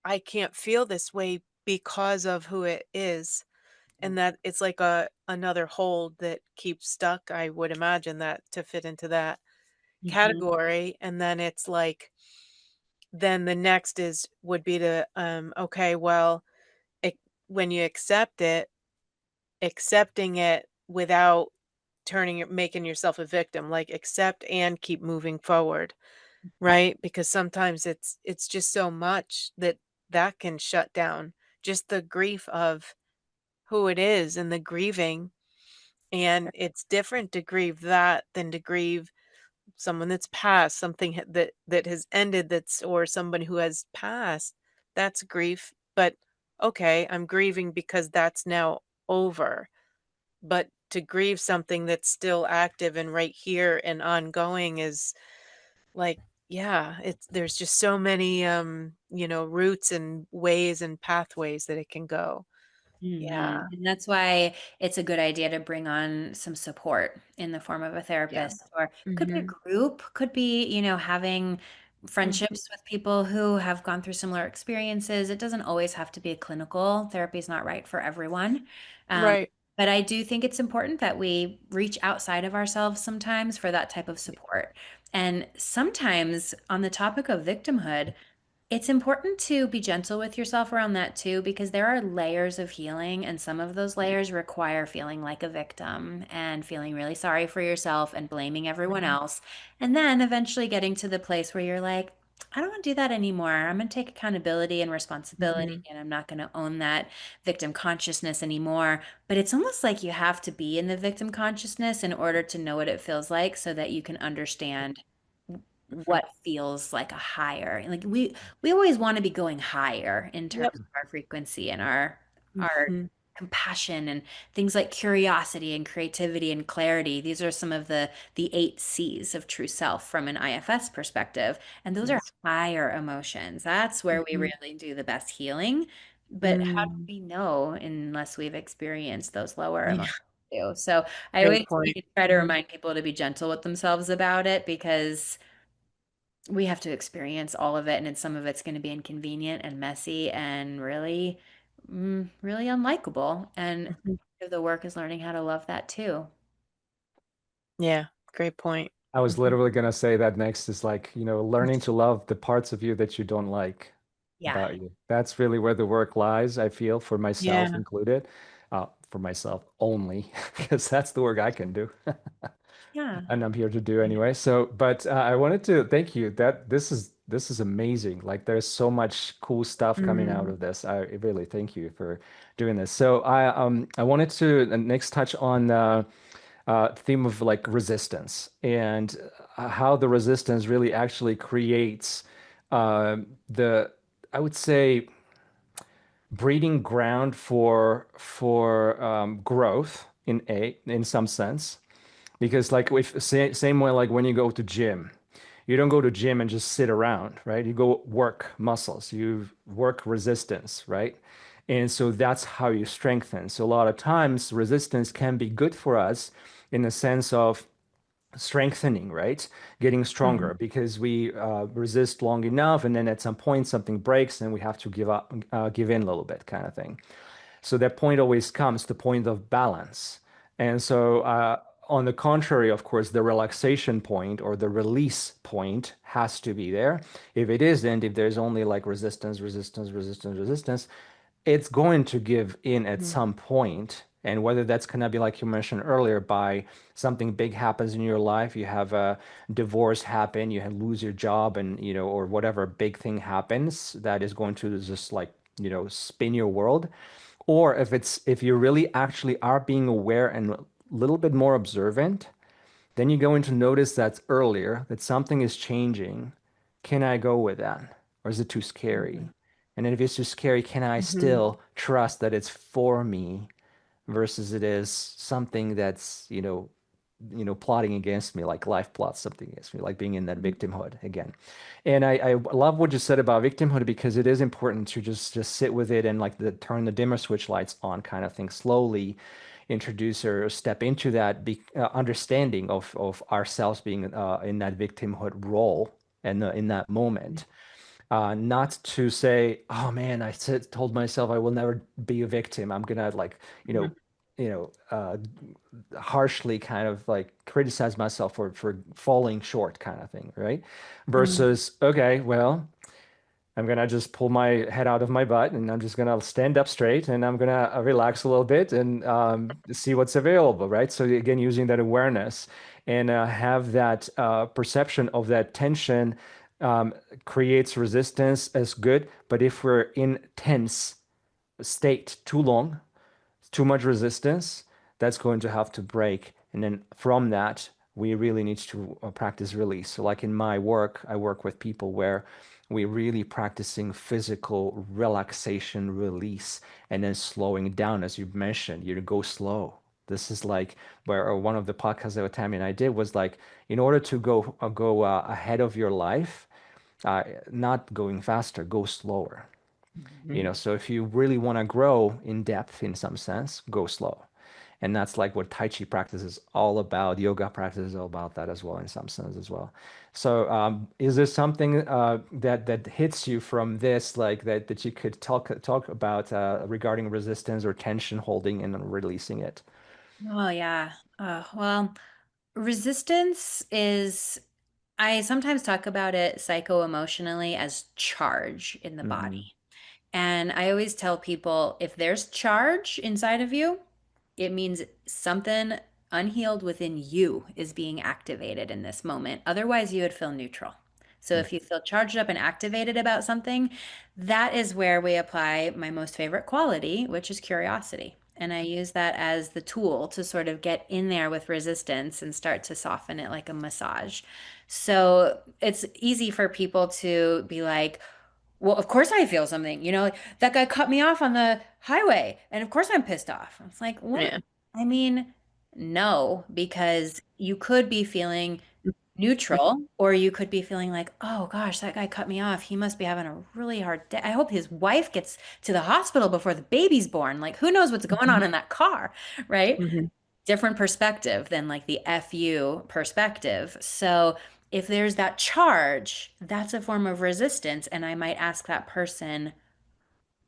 I can't feel this way because of who it is. And that it's like a another hold that keeps stuck. I would imagine that to fit into that
Mhm.
category. And then it's like, then the next is would be to okay, well, it, when you accept it, accepting it without turning it, making yourself a victim, like accept and keep moving forward, right? Because sometimes it's just so much that that can shut down just the grief of who it is and the grieving. And it's different to grieve that than to grieve someone that's passed, something that has ended, that's, or somebody who has passed. That's grief. But okay, I'm grieving because that's now over. But to grieve something that's still active and right here and ongoing is like, yeah, it's, there's just so many routes and ways and pathways that it can go. Yeah.
And that's why it's a good idea to bring on some support in the form of a
Yeah.
therapist, or could be a
Mhm.
group, could be, having
Mhm.
friendships with people who have gone through similar experiences. It doesn't always have to be clinical. Therapy is not right for everyone. Um,
Right.
but I do think it's important that we reach outside of ourselves sometimes for that type of support. And sometimes on the topic of victimhood, it's important to be gentle with yourself around that too, because there are layers of healing, and some of those layers require feeling like a victim and feeling really sorry for yourself and blaming everyone
Mhm.
else. And then eventually getting to the place where you're like, I don't want to do that anymore. I'm going to take accountability and responsibility,
Mhm.
and I'm not going to own that victim consciousness anymore. But it's almost like you have to be in the victim consciousness in order to know what it feels like so that you can understand
Mhm.
what feels like a higher. Like we always want to be going higher in terms
Yep.
of our frequency and our
Mhm.
compassion and things like curiosity and creativity and clarity. These are some of the 8 C's of true self from an IFS perspective, and those are
Yes.
higher emotions. That's where we
Mhm.
really do the best healing. But how do
Mm.
we know unless we've experienced those lower
Yeah.
emotions too? So I
Great
always
point.
try to
Mhm.
remind people to be gentle with themselves about it, because we have to experience all of it, and some of it's going to be inconvenient and messy and really, really unlikable. And
Mhm.
the work is learning how to love that too.
Yeah. Great point.
I was
Mhm.
literally gonna say that next is like, learning to love the parts of you that you don't like
Yeah.
about you. That's really where the work lies, I feel, for myself
Yeah.
included. For myself only, because that's the work I can do.
Yeah.
And I'm here to do
Yeah.
anyway. So, but I wanted to thank you that this is amazing. Like there's so much cool stuff coming out
Mm.
of this. I really thank you for doing this. So I wanted to next touch on theme of like resistance and how the resistance really actually creates the I would say breeding ground for growth in some sense because like if same way like when you go to gym, you don't go to gym and just sit around, right? You go work muscles, you work resistance, right? And so that's how you strengthen. So a lot of times resistance can be good for us in the sense of strengthening, right? Getting
Mhm.
stronger because we resist long enough, and then at some point something breaks, and we have to give up, give in a little bit, kind of thing. So that point always comes, the point of balance. And so, on the contrary, of course, the relaxation point or the release point has to be there. If it isn't, if there's only like resistance, resistance, resistance, resistance, it's going to give in at
Mhm.
some point. And whether that's going to be like you mentioned earlier, by something big happens in your life, you have a divorce happen, you lose your job, and or whatever big thing happens that is going to just like spin your world, or if you really actually are being aware and a little bit more observant, then you're going to notice that earlier that something is changing. Can I go with that? Or is it too scary?
Mhm.
And then if it's too scary, can I
Mhm.
still trust that it's for me versus it is something that's, plotting against me, like life plots something against me, like being in that
Mhm.
victimhood again. And I love what you said about victimhood because it is important to just sit with it and like turn the dimmer switch lights on kind of thing slowly introduce or step into that understanding of ourselves being in that victimhood role and in that moment. Not to say, oh man, told myself I will never be a victim. I'm gonna like, you know,
Mhm.
you know, harshly kind of like criticize myself for falling short kind of thing, right?
Mm,
Versus, okay, well, I'm gonna just pull my head out of my butt and I'm just gonna stand up straight and I'm gonna relax a little bit and see what's available, right? So again, using that awareness and have that perception of that tension um, creates resistance as good. But if we're in tense state too long, too much resistance, that's going to have to break. And then from that, we really need to practice release. So, like in my work, I work with people where we really practicing physical relaxation, release, and then slowing down, as you mentioned, you go slow. This is like where one of the podcasts that Tammy and I did was like, in order to go ahead of your life, not going faster, go slower.
Mhm.
So if you really want to grow in depth in some sense, go slow. And that's like what Tai Chi practice is all about. Yoga practice is all about that as well, in some sense as well. So, is there something that hits you from this, like that you could talk about regarding resistance or tension holding and releasing it?
oh, yeah. Well, resistance is, I sometimes talk about it psycho-emotionally as charge in the
Hmm.
body. And I always tell people if there's charge inside of you, it means something unhealed within you is being activated in this moment. Otherwise, you would feel neutral. So if you feel charged up and activated about something, that is where we apply my most favorite quality, which is curiosity. And I use that as the tool to sort of get in there with resistance and start to soften it like a massage. So it's easy for people to be like, well, of course I feel something. Like, that guy cut me off on the highway, and of course I'm pissed off. It's like, what?
Yeah.
I mean, no, because you could be feeling neutral, or you could be feeling like, oh gosh, that guy cut me off. He must be having a really hard day. I hope his wife gets to the hospital before the baby's born. Like, who knows what's going
Mhm.
on in that car, right?
Mhm.
Different perspective than like the FU perspective. So if there's that charge, that's a form of resistance. And I might ask that person,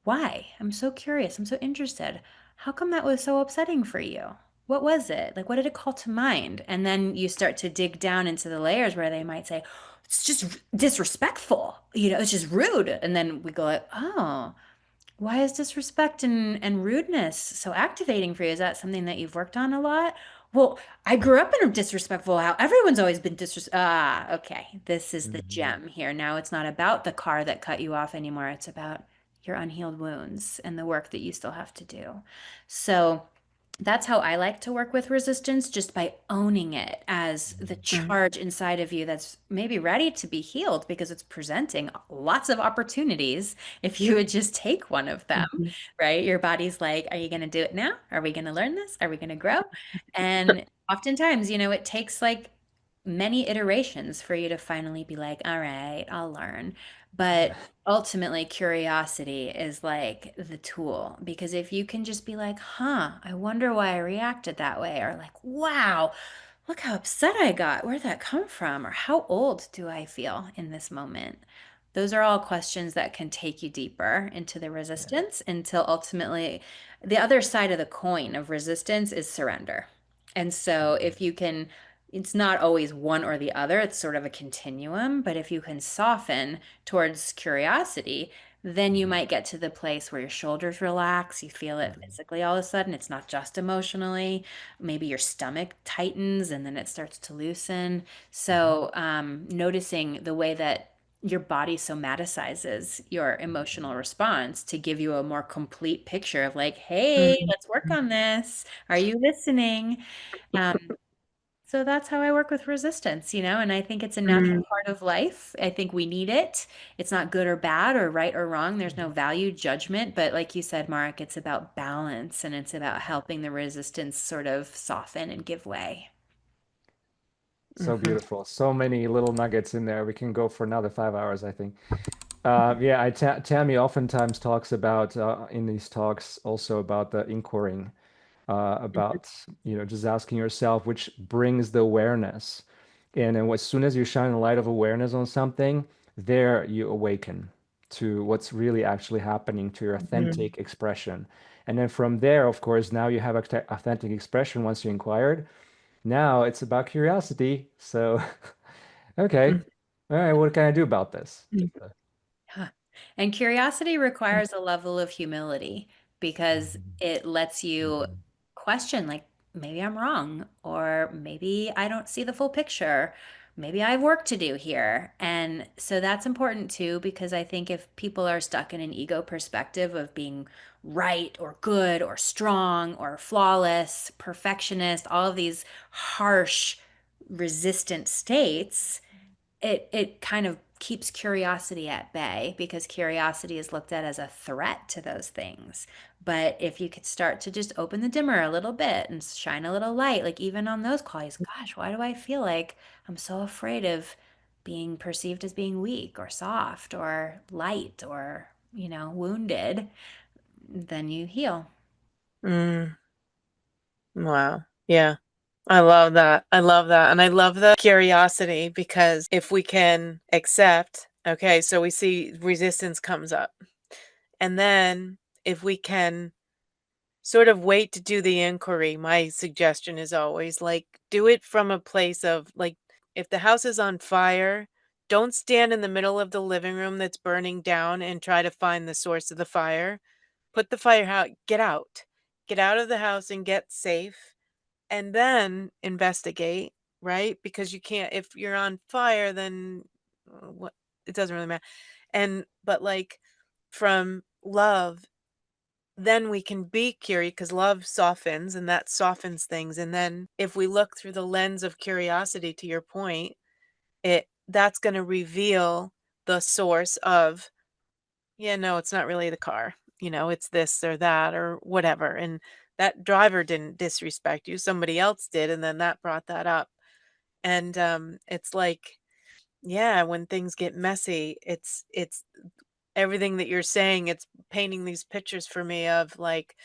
why? I'm so curious. I'm so interested. How come that was so upsetting for you? What was it? Like, what did it call to mind? And then you start to dig down into the layers where they might say, it's just disrespectful. It's just rude. And then we go like, oh, why is disrespect and rudeness so activating for you? Is that something that you've worked on a lot? Well, I grew up in a disrespectful house. Everyone's always been disrespectful. Okay. This is the
Hmm.
gem here. Now it's not about the car that cut you off anymore. It's about your unhealed wounds and the work that you still have to do. So that's how I like to work with resistance, just by owning it as the
Mhm.
charge inside of you that's maybe ready to be healed because it's presenting lots of opportunities if you would just take one of them,
Mhm.
right? Your body's like, are you going to do it now? Are we going to learn this? Are we going to grow? And oftentimes, it takes like many iterations for you to finally be like, all right, I'll learn. But ultimately, curiosity is like the tool, because if you can just be like, huh, I wonder why I reacted that way, or like, wow, look how upset I got. Where'd that come from? Or how old do I feel in this moment? Those are all questions that can take you deeper into the
Yeah.
resistance until ultimately the other side of the coin of resistance is surrender. And so if you can, it's not always one or the other, it's sort of a continuum. But if you can soften towards curiosity, then you
Mhm.
might get to the place where your shoulders relax, you feel it
Mhm.
physically all of a sudden. It's not just emotionally. Maybe your stomach tightens and then it starts to loosen. So, noticing the way that your body somaticizes your emotional response to give you a more complete picture of like, hey,
Mhm.
let's work on this. Are you listening? Um, so that's how I work with resistance, and I think it's a natural
Mhm.
part of life. I think we need it. It's not good or bad or right or wrong. There's no value judgment, but like you said, Mark, it's about balance and it's about helping the resistance sort of soften and give way.
So
Mhm.
beautiful. So many little nuggets in there. We can go for another 5 hours, I think. Yeah, Tammy oftentimes talks about in these talks also about the inquiring. about, just asking yourself, which brings the awareness. And then as soon as you shine a light of awareness on something, there you awaken to what's really actually happening, to your
Mhm.
authentic expression. And then from there, of course, now you have authentic expression once you inquired. Now it's about curiosity. So, okay. All right, what can I do about this?
Mhm.
Huh. And curiosity requires a level of humility because
Mhm.
it lets you
Mhm.
question, like, maybe I'm wrong, or maybe I don't see the full picture. Maybe I have work to do here. And so that's important too, because I think if people are stuck in an ego perspective of being right or good or strong or flawless, perfectionist, all of these harsh, resistant states, it kind of keeps curiosity at bay because curiosity is looked at as a threat to those things. But if you could start to just open the dimmer a little bit and shine a little light, like even on those qualities, gosh, why do I feel like I'm so afraid of being perceived as being weak or soft or light or, wounded? Then you heal.
Mm, wow. Yeah. I love that. I love that. And I love the curiosity because if we can accept, okay, so we see resistance comes up. And then if we can sort of wait to do the inquiry, my suggestion is always like do it from a place of like if the house is on fire, don't stand in the middle of the living room that's burning down and try to find the source of the fire. Put the fire out, get out. Get out of the house and get safe and then investigate, right? Because you can't if you're on fire, then what it doesn't really matter. And but like from love, then we can be curious because love softens and that softens things. And then if we look through the lens of curiosity, to your point, it that's going to reveal the source of, yeah, no, it's not really the car. It's this or that or whatever. And that driver didn't disrespect you. Somebody else did. And then that brought that up. And it's like, yeah, when things get messy, it's everything that you're saying, it's painting these pictures for me of like,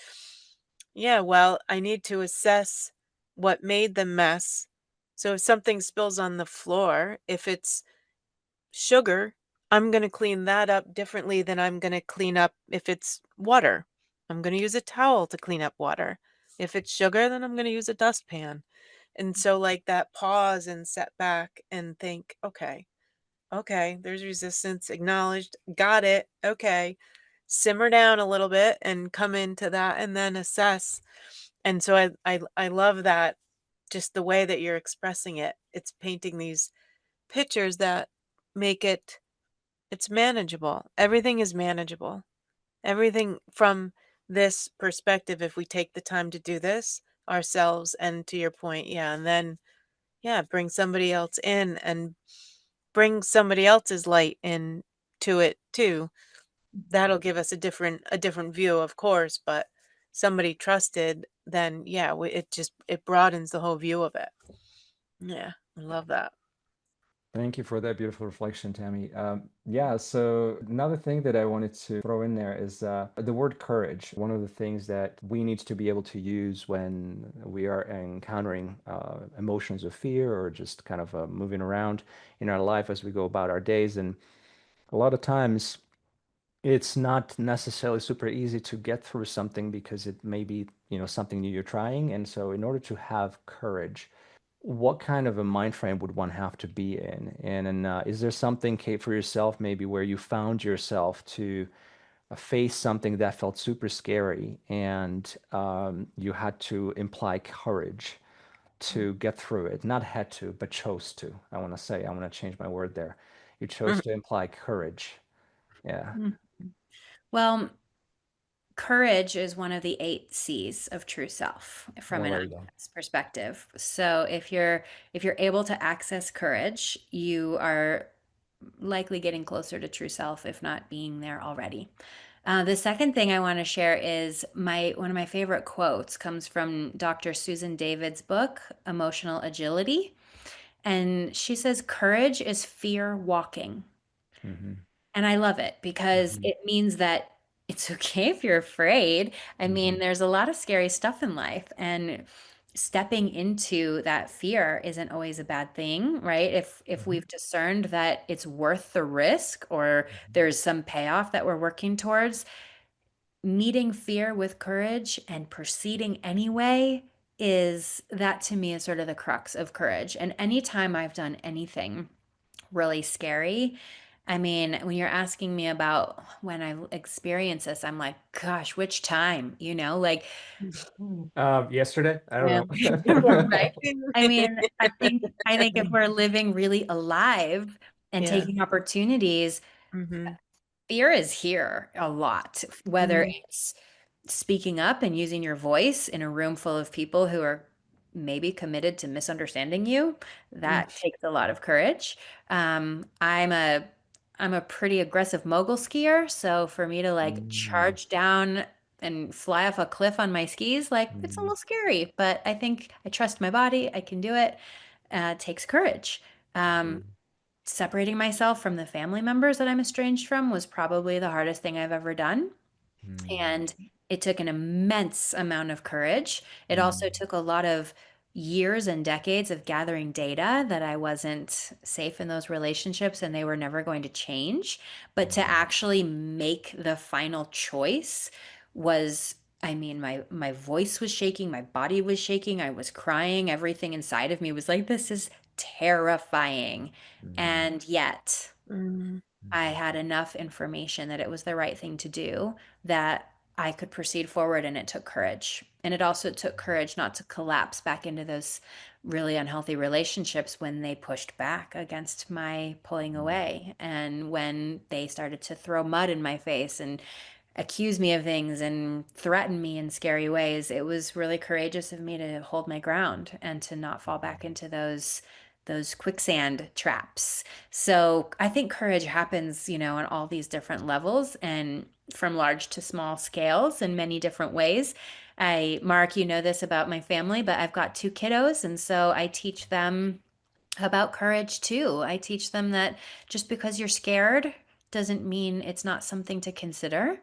yeah, well, I need to assess what made the mess. So if something spills on the floor, if it's sugar, I'm going to clean that up differently than I'm going to clean up if it's water. I'm going to use a towel to clean up water. If it's sugar, then I'm going to use a dustpan. And so, like that pause and set back and think, okay, okay, there's resistance acknowledged. Got it. Okay. Simmer down a little bit and come into that and then assess. And so I love that just the way that you're expressing it. It's painting these pictures that make it's manageable. Everything is manageable. Everything from this perspective, if we take the time to do this ourselves, and to your point, yeah, and then, yeah, bring somebody else in and bring somebody else's light in to it too. That'll give us a different view, of course, but somebody trusted, then yeah, it broadens the whole view of it. Yeah, I love that.
Thank you for that beautiful reflection, Tammy. Yeah, so another thing that I wanted to throw in there is the word courage. One of the things that we need to be able to use when we are encountering emotions of fear or just kind of moving around in our life as we go about our days. And a lot of times it's not necessarily super easy to get through something because it may be, something new you're trying. And so in order to have courage, what kind of a mind frame would one have to be in? And is there something, Kate, for yourself, maybe where you found yourself to face something that felt super scary and you had to imply courage to get through it? Not had to, but chose to. I want to change my word there. You chose
Mhm.
to imply courage. Yeah.
Mhm. Well, courage is one of the eight C's of true self from
Well,
an
there you go.
IELTS perspective. So if you're able to access courage, you are likely getting closer to true self, if not being there already. The second thing I want to share is my one of my favorite quotes comes from Dr. Susan David's book, Emotional Agility. And she says, courage is fear walking.
Hmm.
And I love it because
Hmm.
it means that it's okay if you're afraid. I mean,
Mhm.
there's a lot of scary stuff in life, and stepping into that fear isn't always a bad thing, right? If
Mhm.
we've discerned that it's worth the risk or there's some payoff that we're working towards, meeting fear with courage and proceeding anyway is that to me is sort of the crux of courage. And anytime I've done anything really scary, I mean, when you're asking me about when I experienced this, I'm like, gosh, which time? Like,
Yesterday, I don't
Yeah.
right? I mean, I think if we're living really alive and
Yeah.
taking opportunities,
Mhm.
fear is here a lot, whether
Mhm.
it's speaking up and using your voice in a room full of people who are maybe committed to misunderstanding you.
Mm.
That takes a lot of courage. I'm a pretty aggressive mogul skier, so for me to like
Mm,
charge down and fly off a cliff on my skis, like it's a
mm,
little scary, but I think I trust my body. I can do it. It takes courage. Um,
mhm,
Separating myself from the family members that I'm estranged from was probably the hardest thing I've ever done.
mm,
And it took an immense amount of courage. It also
mm,
took a lot of years and decades of gathering data that I wasn't safe in those relationships and they were never going to change. But to
mm,
actually make the final choice was, I mean, my voice was shaking, my body was shaking, I was crying, everything inside of me was like, this is terrifying.
mhm,
And yet,
Mhm.
I
mhm,
had enough information that it was the right thing to do, that I could proceed forward, and it took courage. And it also took courage not to collapse back into those really unhealthy relationships when they pushed back against my pulling
mhm,
away and when they started to throw mud in my face and accuse me of things and threaten me in scary ways. It was really courageous of me to hold my ground and to not fall back into those quicksand traps. So I think courage happens, on all these different levels and from large to small scales in many different ways. Mark, you know this about my family, but I've got two kiddos, and so I teach them about courage too. I teach them that just because you're scared doesn't mean it's not something to consider.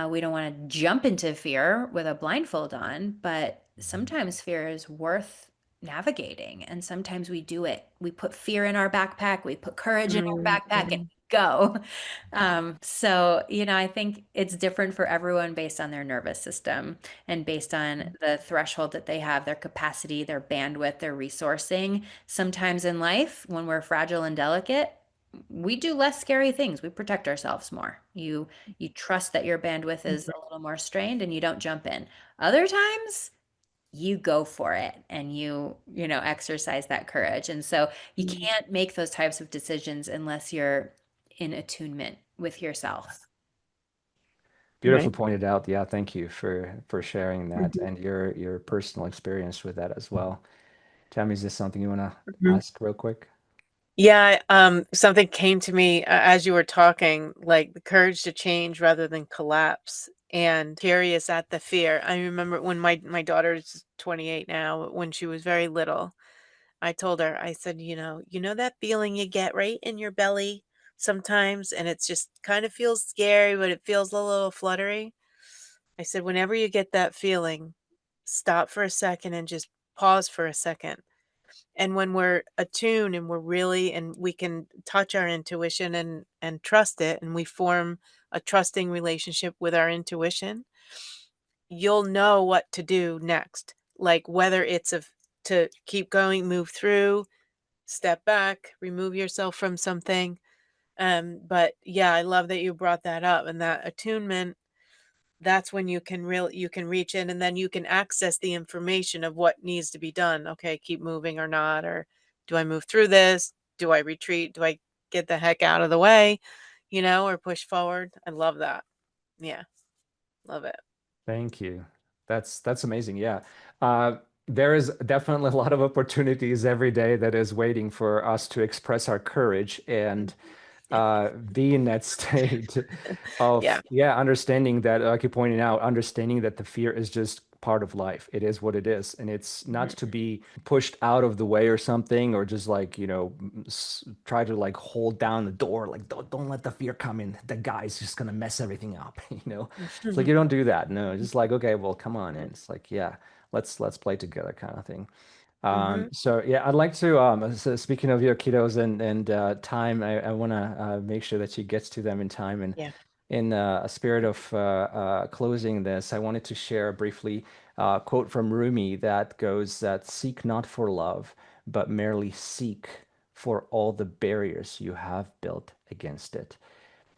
We don't want to jump into fear with a blindfold on, but
mhm,
sometimes fear is worth navigating. And sometimes we do it. We put fear in our backpack, we put courage in our backpack and
Mhm.
go. So, I think it's different for everyone based on their nervous system and based on the threshold that they have, their capacity, their bandwidth, their resourcing. Sometimes in life, when we're fragile and delicate, we do less scary things. We protect ourselves more. You trust that your bandwidth is
Mhm.
a little more strained and you don't jump in. Other times, you go for it and you exercise that courage. And so you
Mhm.
can't make those types of decisions unless you're in attunement with yourself.
Beautiful
Right.
pointed out. Yeah, thank you for sharing that
Mhm.
and your personal experience with that as well. Tammy, is this something you want to
Mhm.
ask real quick?
Yeah, something came to me as you were talking, like the courage to change rather than collapse, and curious at the fear. I remember when my daughter's 28 now, when she was very little, I told her, I said, you know that feeling you get right in your belly sometimes, and it's just kind of feels scary, but it feels a little fluttery. I said, whenever you get that feeling, stop for a second and just pause for a second. And when we're attuned and we're really and we can touch our intuition and trust it and we form a trusting relationship with our intuition, you'll know what to do next. Like whether it's to keep going, move through, step back, remove yourself from something. But yeah, I love that you brought that up and that attunement, that's when you can reach in and then you can access the information of what needs to be done. Okay, keep moving or not, or do I move through this? Do I retreat? Do I get the heck out of the way? Or push forward? I love that. Yeah, love it.
Thank you. That's amazing. Yeah. Uh, there is definitely a lot of opportunities every day that is waiting for us to express our courage and be in that state
Yeah.
of, yeah, understanding that, like you pointed out, understanding that the fear is just part of life. It is what it is, and it's not to be pushed out of the way or something, or just like, try to like hold down the door, like don't let the fear come in. The guy's just gonna mess everything up, It's like you don't do that. No, just like, okay, well, come on in. It's like, yeah, let's play together, kind of thing.
Mhm.
So yeah, I'd like to, so speaking of your kiddos and time, I want to make sure that she gets to them in time. And
Yeah.
in a spirit of closing this, I wanted to share briefly a quote from Rumi that goes that seek not for love, but merely seek for all the barriers you have built against it.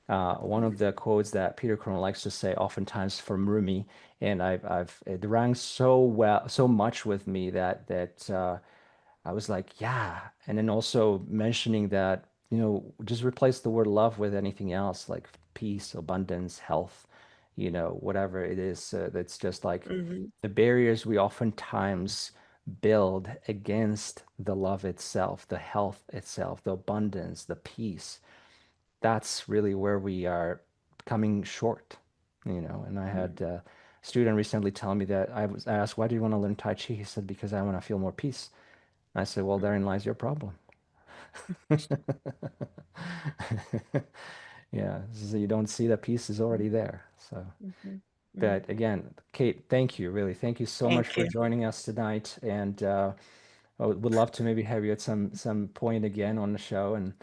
One of the quotes that Peter Cronin likes to say, oftentimes from Rumi, and it rang so well, so much with me that I was like, yeah. And then also mentioning that, just replace the word love with anything else, like peace, abundance, health, whatever it is. That's just like
Mhm.
the barriers we oftentimes build against the love itself, the health itself, the abundance, the peace. That's really where we are coming short, And I had a student recently tell me that I asked, why do you want to learn Tai Chi? He said, because I want to feel more peace. I said, well, therein lies your problem. Yeah, so you don't see that peace is already there. So,
Mhm. Mhm.
but again, Kate, thank you, really. Thank you so much
Thank
for
you.
joining us tonight. And I would love to maybe have you at some point again on the show and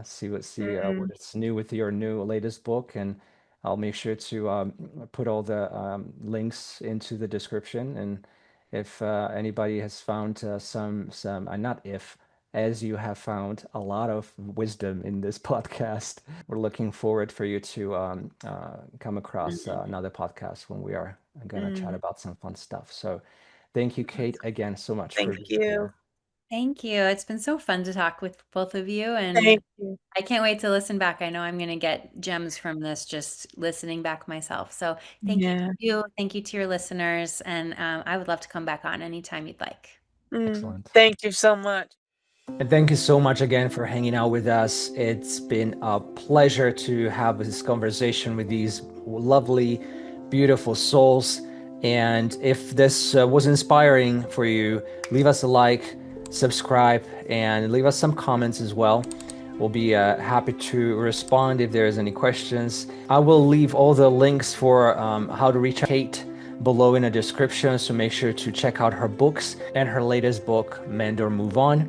see
Mm.
what's new with your new latest book. And I'll make sure to put all the links into the description. And if anybody has found not if, as you have found a lot of wisdom in this podcast, we're looking forward for you to come across
Mhm.
another podcast when we are going to chat
Mm.
about some fun stuff. So thank you, Kate, again so much for
Thank
being
you.
here.
Thank you. It's been so fun to talk with both of you, and
Thank you.
I can't wait to listen back. I know I'm going to get gems from this just listening back myself. So thank you to
Yeah.
you. Thank you to your listeners. And I would love to come back on anytime you'd like.
Excellent.
Thank you so much.
And thank you so much again for hanging out with us. It's been a pleasure to have this conversation with these lovely, beautiful souls. And if this was inspiring for you, leave us a like, subscribe, and leave us some comments as well. We'll be happy to respond if there's any questions. I will leave all the links for how to reach Kate below in the description, so make sure to check out her books and her latest book, Mend or Move On,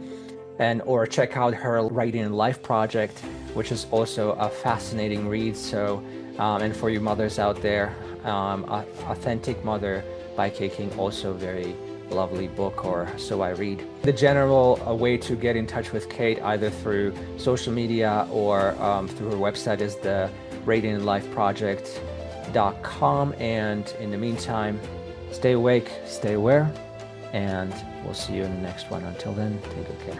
and or check out her Writing in Life project, which is also a fascinating read. So, and for you mothers out there, Authentic Mother by Kate King, also very lovely book, or so I read. The general way to get in touch with Kate, either through social media or through her website, is the Radiant in Life project.com. And in the meantime, stay awake, stay aware, and we'll see you in the next one. Until then, take good care.